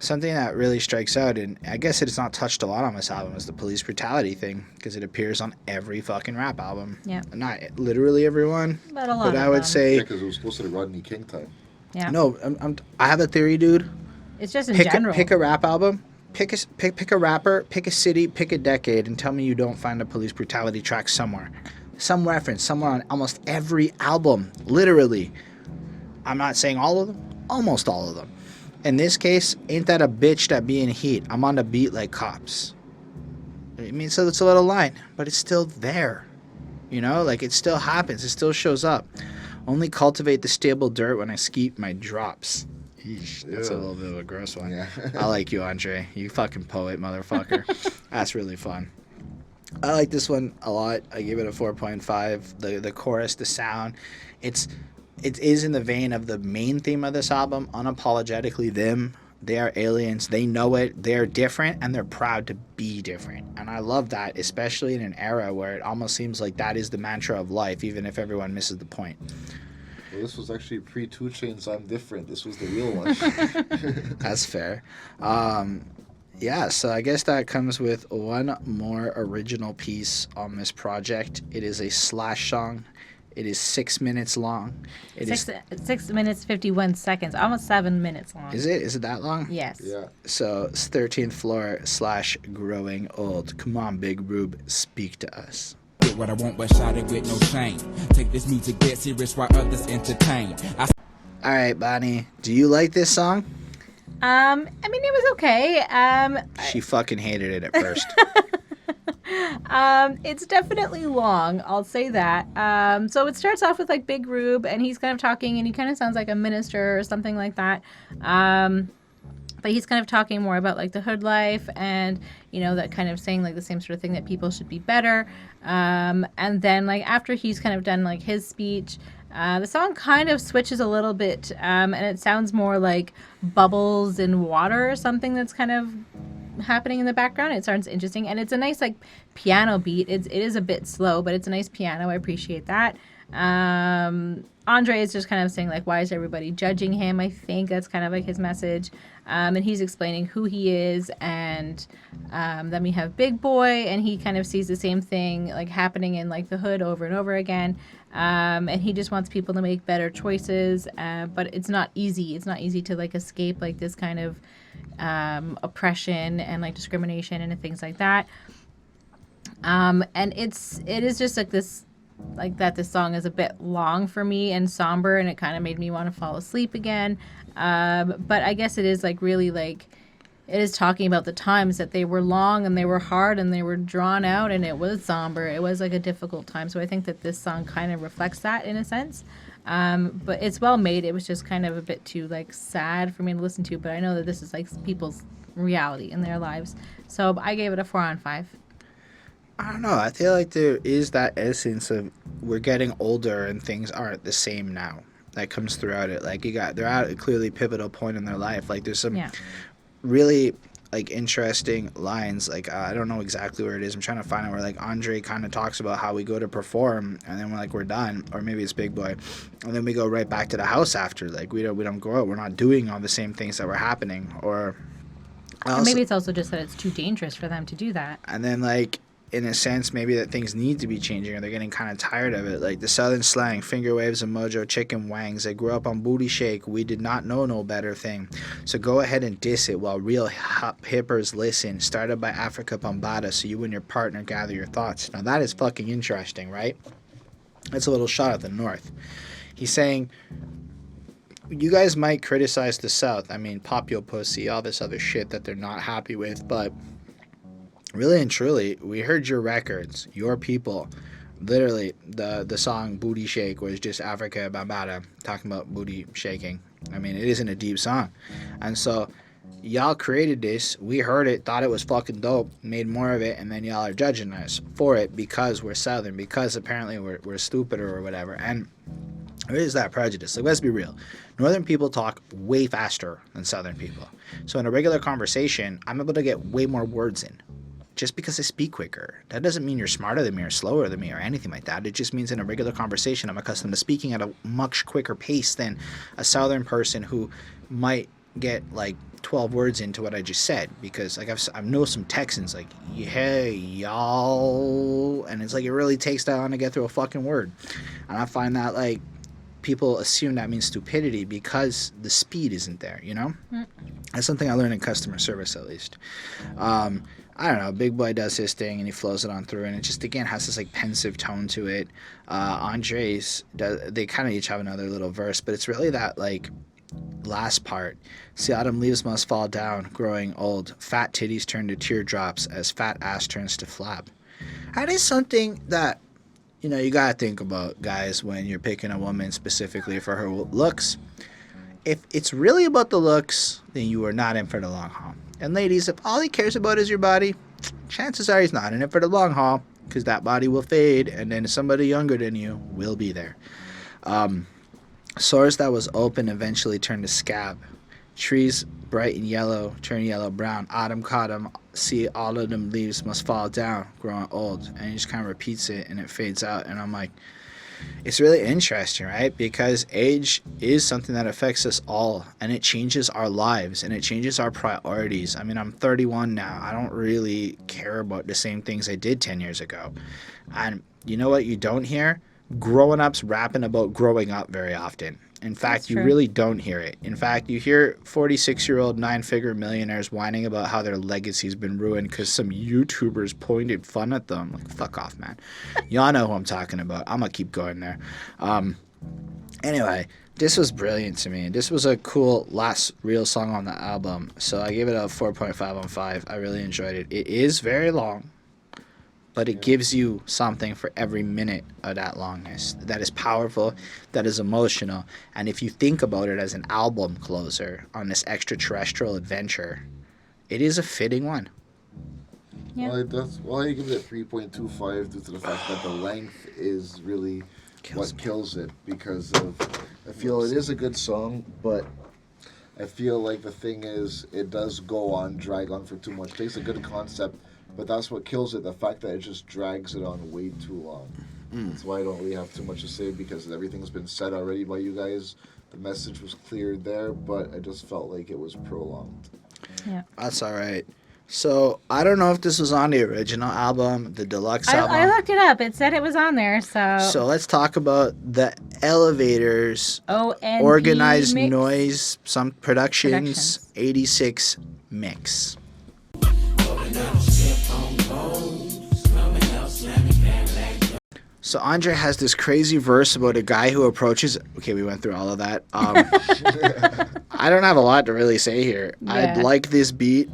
something that really strikes out, and I guess it's not touched a lot on this album, is the police brutality thing, because it appears on every fucking rap album. Yeah. Not literally everyone, But a lot but of I would them. say, Yeah, because it was closer to Rodney King time. Yeah. no, I have a theory, dude. It's just in Pick general. a rap album, pick a rapper, pick a city, pick a decade, and tell me you don't find a police brutality track somewhere. Some reference, somewhere on almost every album, literally. I'm not saying all of them, almost all of them. In this case, ain't that a bitch that be in heat? I'm on the beat like cops. I mean, so it's a little line, but it's still there. You know, like, it still happens. It still shows up. Only cultivate the stable dirt when I skeep my drops. Eesh, that's a Ew. little bit of a gross one. Yeah. I like you, Andre. You fucking poet, motherfucker. That's really fun. I like this one a lot. I gave it a 4.5. The chorus, the sound, it's it is in the vein of the main theme of this album, unapologetically them. They are aliens. They know it. They're different, and they're proud to be different. And I love that, especially in an era where it almost seems like that is the mantra of life, even if everyone misses the point. Well, this was actually pre-2 Chainz I'm Different. This was the real one. That's fair. Yeah, so I guess that comes with one more original piece on this project. It is a Slash song. It is 6 minutes long. It is 6 minutes 51 seconds, almost 7 minutes long. Is it? Is it that long? Yes. Yeah. So it's 13th floor / growing old. Come on, Big Rube, speak to us. Get what I want, but shot it with no shame. Take this music dead serious while others entertain. All right, Bonnie, do you like this song? I mean, it was okay. She fucking hated it at first. It's definitely long, I'll say that. So it starts off with like Big Rube, and he's kind of talking, and he kind of sounds like a minister or something like that. But he's kind of talking more about like the hood life, and you know, that kind of saying like the same sort of thing, that people should be better. And then like after he's kind of done like his speech, the song kind of switches a little bit, and it sounds more like bubbles in water or something that's kind of happening in the background. It sounds interesting, and it's a nice like piano beat. It is a bit slow, but it's a nice piano. I appreciate that. Andre is just kind of saying like, why is everybody judging him? I think that's kind of like his message. And he's explaining who he is, and then we have Big Boy, and he kind of sees the same thing like happening in like the hood over and over again. And he just wants people to make better choices, but it's not easy. It's not easy to like escape like this kind of oppression and like discrimination and things like that. And it is just like this, like that this song is a bit long for me and somber, and it kind of made me want to fall asleep again. But I guess it is like really like, it is talking about the times that they were long and they were hard and they were drawn out, and it was somber. It was like a difficult time. So I think that this song kind of reflects that in a sense. But it's well made. It was just kind of a bit too like sad for me to listen to, but I know that this is like people's reality in their lives. So I gave it a 4 on 5. I don't know. I feel like there is that essence of we're getting older and things aren't the same now. That comes throughout it. Like they're at a clearly pivotal point in their life. Like there's some really like interesting lines. Like I don't know exactly where it is. I'm trying to find it, where like Andre kind of talks about how we go to perform and then we're done, or maybe it's Big Boy, and then we go right back to the house after. Like we don't go out. We're not doing all the same things that were happening. Or maybe it's also just that it's too dangerous for them to do that. And then like, in a sense, maybe that things need to be changing, or they're getting kind of tired of it. Like the southern slang, finger waves and mojo, chicken wangs. I grew up on booty shake. We did not know no better thing. So go ahead and diss it while real hippers listen. Started by Africa Bambata, so you and your partner gather your thoughts. Now that is fucking interesting, right? That's a little shot at the North. He's saying, you guys might criticize the South. I mean, pop your pussy, all this other shit that they're not happy with, but really and truly, we heard your records, your people. Literally, the song Booty Shake was just Africa Bambata talking about booty shaking. I mean, it isn't a deep song. And so, y'all created this, we heard it, thought it was fucking dope, made more of it, and then y'all are judging us for it because we're Southern, because apparently we're stupider or whatever. And there is that prejudice. Like, let's be real. Northern people talk way faster than Southern people. So in a regular conversation, I'm able to get way more words in. Just because I speak quicker. That doesn't mean you're smarter than me or slower than me or anything like that. It just means in a regular conversation, I'm accustomed to speaking at a much quicker pace than a Southern person who might get like 12 words into what I just said. Because like I know some Texans like, hey, y'all. And it's like it really takes that long to get through a fucking word. And I find that like people assume that means stupidity because the speed isn't there, you know? That's something I learned in customer service at least. I don't know, Big Boy does his thing and he flows it on through, and it just again has this like pensive tone to it. Andre's they kind of each have another little verse, but it's really that like last part. See, autumn leaves must fall down, growing old. Fat titties turn to teardrops as fat ass turns to flap. That is something that, you know, you gotta think about, guys, when you're picking a woman specifically for her looks. If it's really about the looks, then you are not in for the long haul. And ladies, if all he cares about is your body, chances are he's not in it for the long haul, because that body will fade, and then somebody younger than you will be there. Sores that was open eventually turned to scab. Trees bright and yellow turn yellow brown. Autumn caught 'em. See, all of them leaves must fall down, growing old. And he just kind of repeats it, and it fades out. And I'm like, it's really interesting, right? Because age is something that affects us all, and it changes our lives, and it changes our priorities. I mean, I'm 31 now. I don't really care about the same things I did 10 years ago. And you know what you don't hear? Growing ups rapping about growing up very often. In fact, That's you true. really don't hear it. In fact, you hear 46-year-old nine-figure millionaires whining about how their legacy's been ruined because some YouTubers pointed fun at them. Like, fuck off, man. Y'all know who I'm talking about. I'm going to keep going there. Anyway, this was brilliant to me. This was a cool last real song on the album. So I gave it a 4.5 on 5. I really enjoyed it. It is very long, but it gives you something for every minute of that longness. That is powerful, that is emotional, and if you think about it as an album closer on this extraterrestrial adventure, it is a fitting one. Yeah. Well, I give it a 3.25 due to the fact that the length is really Kills what me. kills it, because of I feel it is a good song, but I feel like the thing is it does drag on for too much. It takes a good concept, but that's what kills it, the fact that it just drags it on way too long. That's why I don't really have too much to say, because everything's been said already by you guys. The message was clear there, but I just felt like it was prolonged. Yeah. That's all right. So I don't know if this was on the original album, the deluxe album. I looked it up. It said it was on there. So let's talk about the Elevators ONP Organized mix. Noize some Productions 86 mix. So Andrea has this crazy verse about a guy who approaches. Okay, we went through all of that. I don't have a lot to really say here. I'd Yeah. like this beat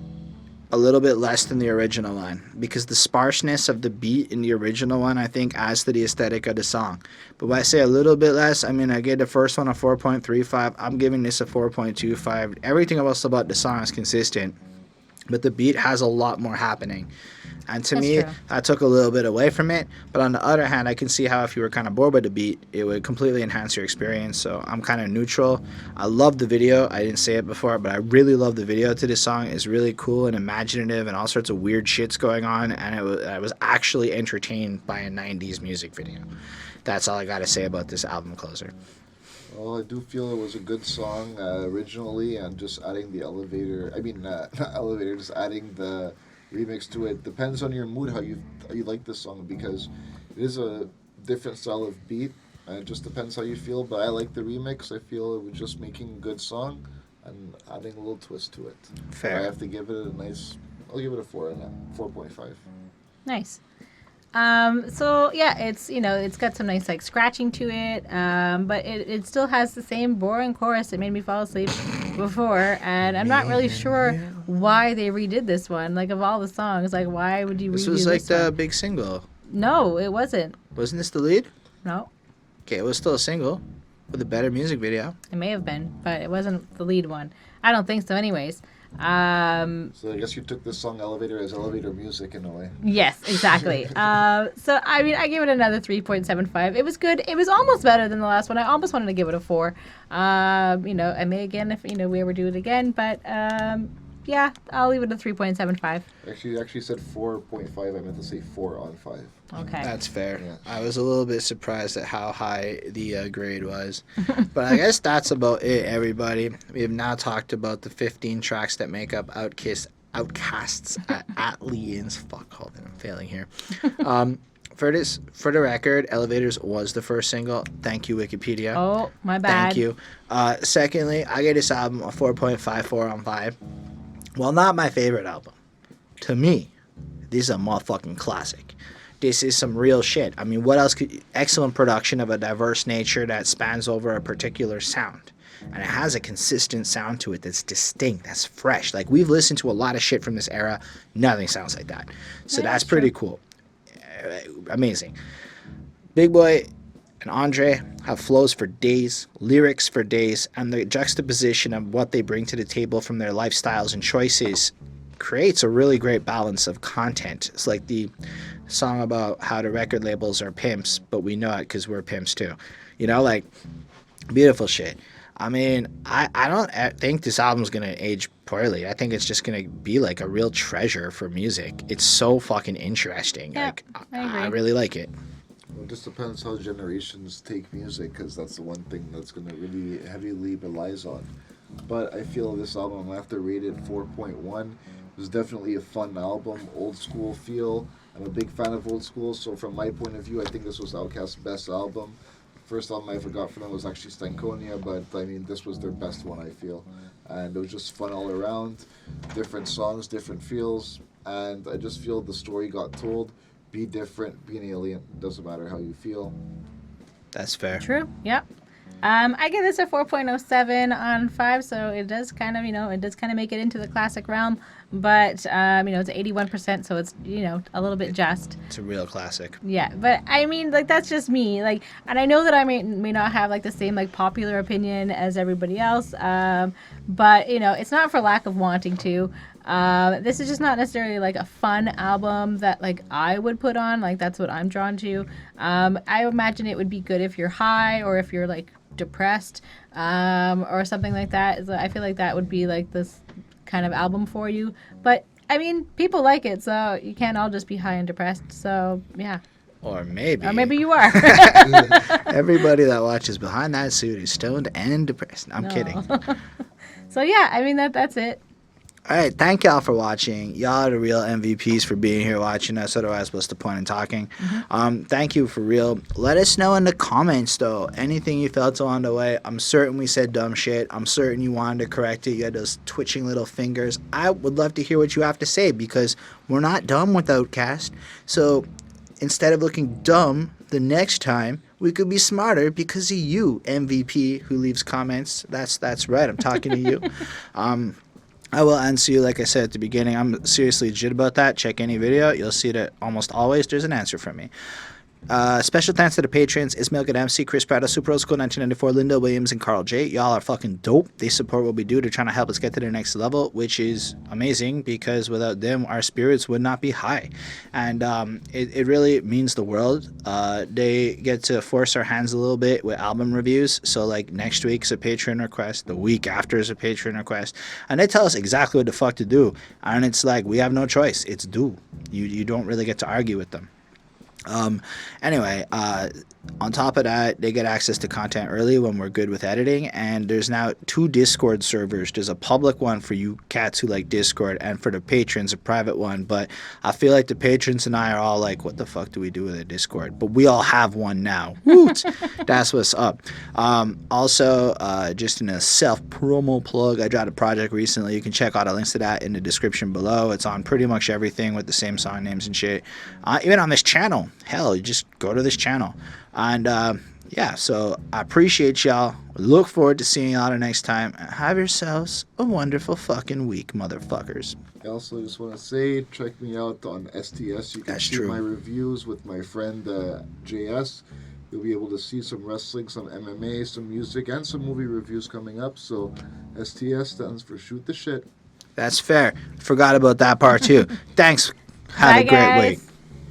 a little bit less than the original one, because the sparseness of the beat in the original one, I think, adds to the aesthetic of the song. But when I say a little bit less, I mean, I gave the first one a 4.35. I'm giving this a 4.25. Everything else about the song is consistent, but the beat has a lot more happening. And to That's me, true. that took a little bit away from it. But on the other hand, I can see how if you were kind of bored by the beat, it would completely enhance your experience. So I'm kind of neutral. I love the video. I didn't say it before, but I really love the video to this song. It's really cool and imaginative, and all sorts of weird shit's going on. And I was actually entertained by a 90s music video. That's all I got to say about this album closer. Well, I do feel it was a good song originally, and just adding the not elevator, just adding the remix to it depends on your mood, how you like this song, because it is a different style of beat, and it just depends how you feel. But I like the remix. I feel it was just making a good song and adding a little twist to it. Fair. I have to give it I'll give it a 4.5. Nice. So yeah, it's got some nice like scratching to it, but it still has the same boring chorus that made me fall asleep before, and I'm not really sure why they redid this one. Like, of all the songs, like, why would you redo This this was like the one? big single. No, it wasn't. Wasn't this the lead? No, Okay, it was still a single with a better music video. it may have been, but it wasn't the lead one. I don't think so anyways. So I guess you took this song Elevator as elevator music in a way. Yes, exactly. So I mean, I gave it another 3.75. It was good. It was almost better than the last one. I almost wanted to give it a 4. I may again if we ever do it again, but yeah, I'll leave it a 3.75. Actually said 4.5. I meant to say 4 on 5. Okay. That's fair. Yeah. I was a little bit surprised at how high the grade was. But I guess that's about it, everybody. We have now talked about the 15 tracks that make up OutKast's ATLiens. Fuck, hold on, I'm failing here. For the record, Elevators was the first single. Thank you, Wikipedia. Oh, my bad. Thank you. Secondly, I gave this album a 4.54 on 5. Well, not my favorite album. To me, this is a motherfucking classic. This is some real shit. I mean, what else could... Excellent production of a diverse nature that spans over a particular sound. And it has a consistent sound to it that's distinct, that's fresh. Like, we've listened to a lot of shit from this era. Nothing sounds like that. So Yeah, that's true. pretty cool. Amazing. Big Boy and Andre have flows for days, lyrics for days, and the juxtaposition of what they bring to the table from their lifestyles and choices creates a really great balance of content. It's like the song about how the record labels are pimps, but we know it because we're pimps too. You know, like, Beautiful shit. I mean, I don't think this album's going to age poorly. I think it's just going to be like a real treasure for music. It's so fucking interesting. Yeah, like, I agree. I really like it. Well, it just depends how generations take music, because that's the one thing that's going to really heavily relies on. But I feel this album, I have to rate it 4.1. It was definitely a fun album, old school feel. I'm a big fan of old school, so from my point of view, I think this was OutKast's best album. First album I ever got from them was actually Stankonia, but I mean, this was their best one, I feel. And it was just fun all around. Different songs, different feels, and I just feel the story got told. Be different, be an alien, doesn't matter how you feel. That's fair. True. Yep. I give this a 4.07 on 5, so it does kind of, it does kind of make it into the classic realm. But, it's 81%, so it's, a little bit just. It's a real classic. Yeah, but I mean, like, that's just me. Like, and I know that I may not have, like, the same, like, popular opinion as everybody else. But, it's not for lack of wanting to. This is just not necessarily, like, a fun album that, like, I would put on. Like, that's what I'm drawn to. I imagine it would be good if you're high or if you're, like, depressed or something like that. So I feel like that would be, like, this kind of album for you. But, I mean, people like it, so you can't all just be high and depressed. So, yeah. Or maybe you are. everybody that watches Behind That Suit is stoned and depressed. I'm kidding. So, yeah, I mean, that's it. All right, thank y'all for watching. Y'all are the real MVPs for being here watching us. Otherwise, what's the point in talking? Thank you for real. Let us know in the comments, though, anything you felt along the way. I'm certain we said dumb shit. I'm certain you wanted to correct it. You had those twitching little fingers. I would love to hear what you have to say, because we're not dumb with OutKast. So instead of looking dumb the next time, we could be smarter because of you, MVP, who leaves comments. That's right. I'm talking to you. I will answer you, like I said at the beginning. I'm seriously legit about that. Check any video. You'll see that almost always there's an answer from me. Special thanks to the patrons: Ismail Gadamsi, Chris Prado, Super Old School 1994, Linda Williams, and Carl J. Y'all are fucking dope. They support what we do. They're trying to help us get to the next level, which is amazing, because without them, our spirits would not be high. And it really means the world. They get to force our hands a little bit with album reviews. So, like, next week's a Patreon request. The week after is a Patreon request. And they tell us exactly what the fuck to do. And it's like, we have no choice. It's due. You don't really get to argue with them. Anyway, on top of that, they get access to content early when we're good with editing, and there's now 2 Discord servers. There's a public one for you cats who like Discord, and for the patrons, a private one. But I feel like the patrons and I are all like, what the fuck do we do with a Discord? But we all have one now. Woot! That's what's up. Also, just in a self-promo plug, I dropped a project recently. You can check out the links to that in the description below. It's on pretty much everything with the same song names and shit. Even on this channel. Hell, you just go to this channel. And yeah, so I appreciate y'all. Look forward to seeing y'all the next time. Have yourselves a wonderful fucking week, motherfuckers. I also just want to say, check me out on STS. You can see my reviews with my friend JS. You'll be able to see some wrestling, some MMA, some music, and some movie reviews coming up. So STS stands for Shoot the Shit. That's fair. Forgot about that part too. Thanks. Have Bye, a great guys. week.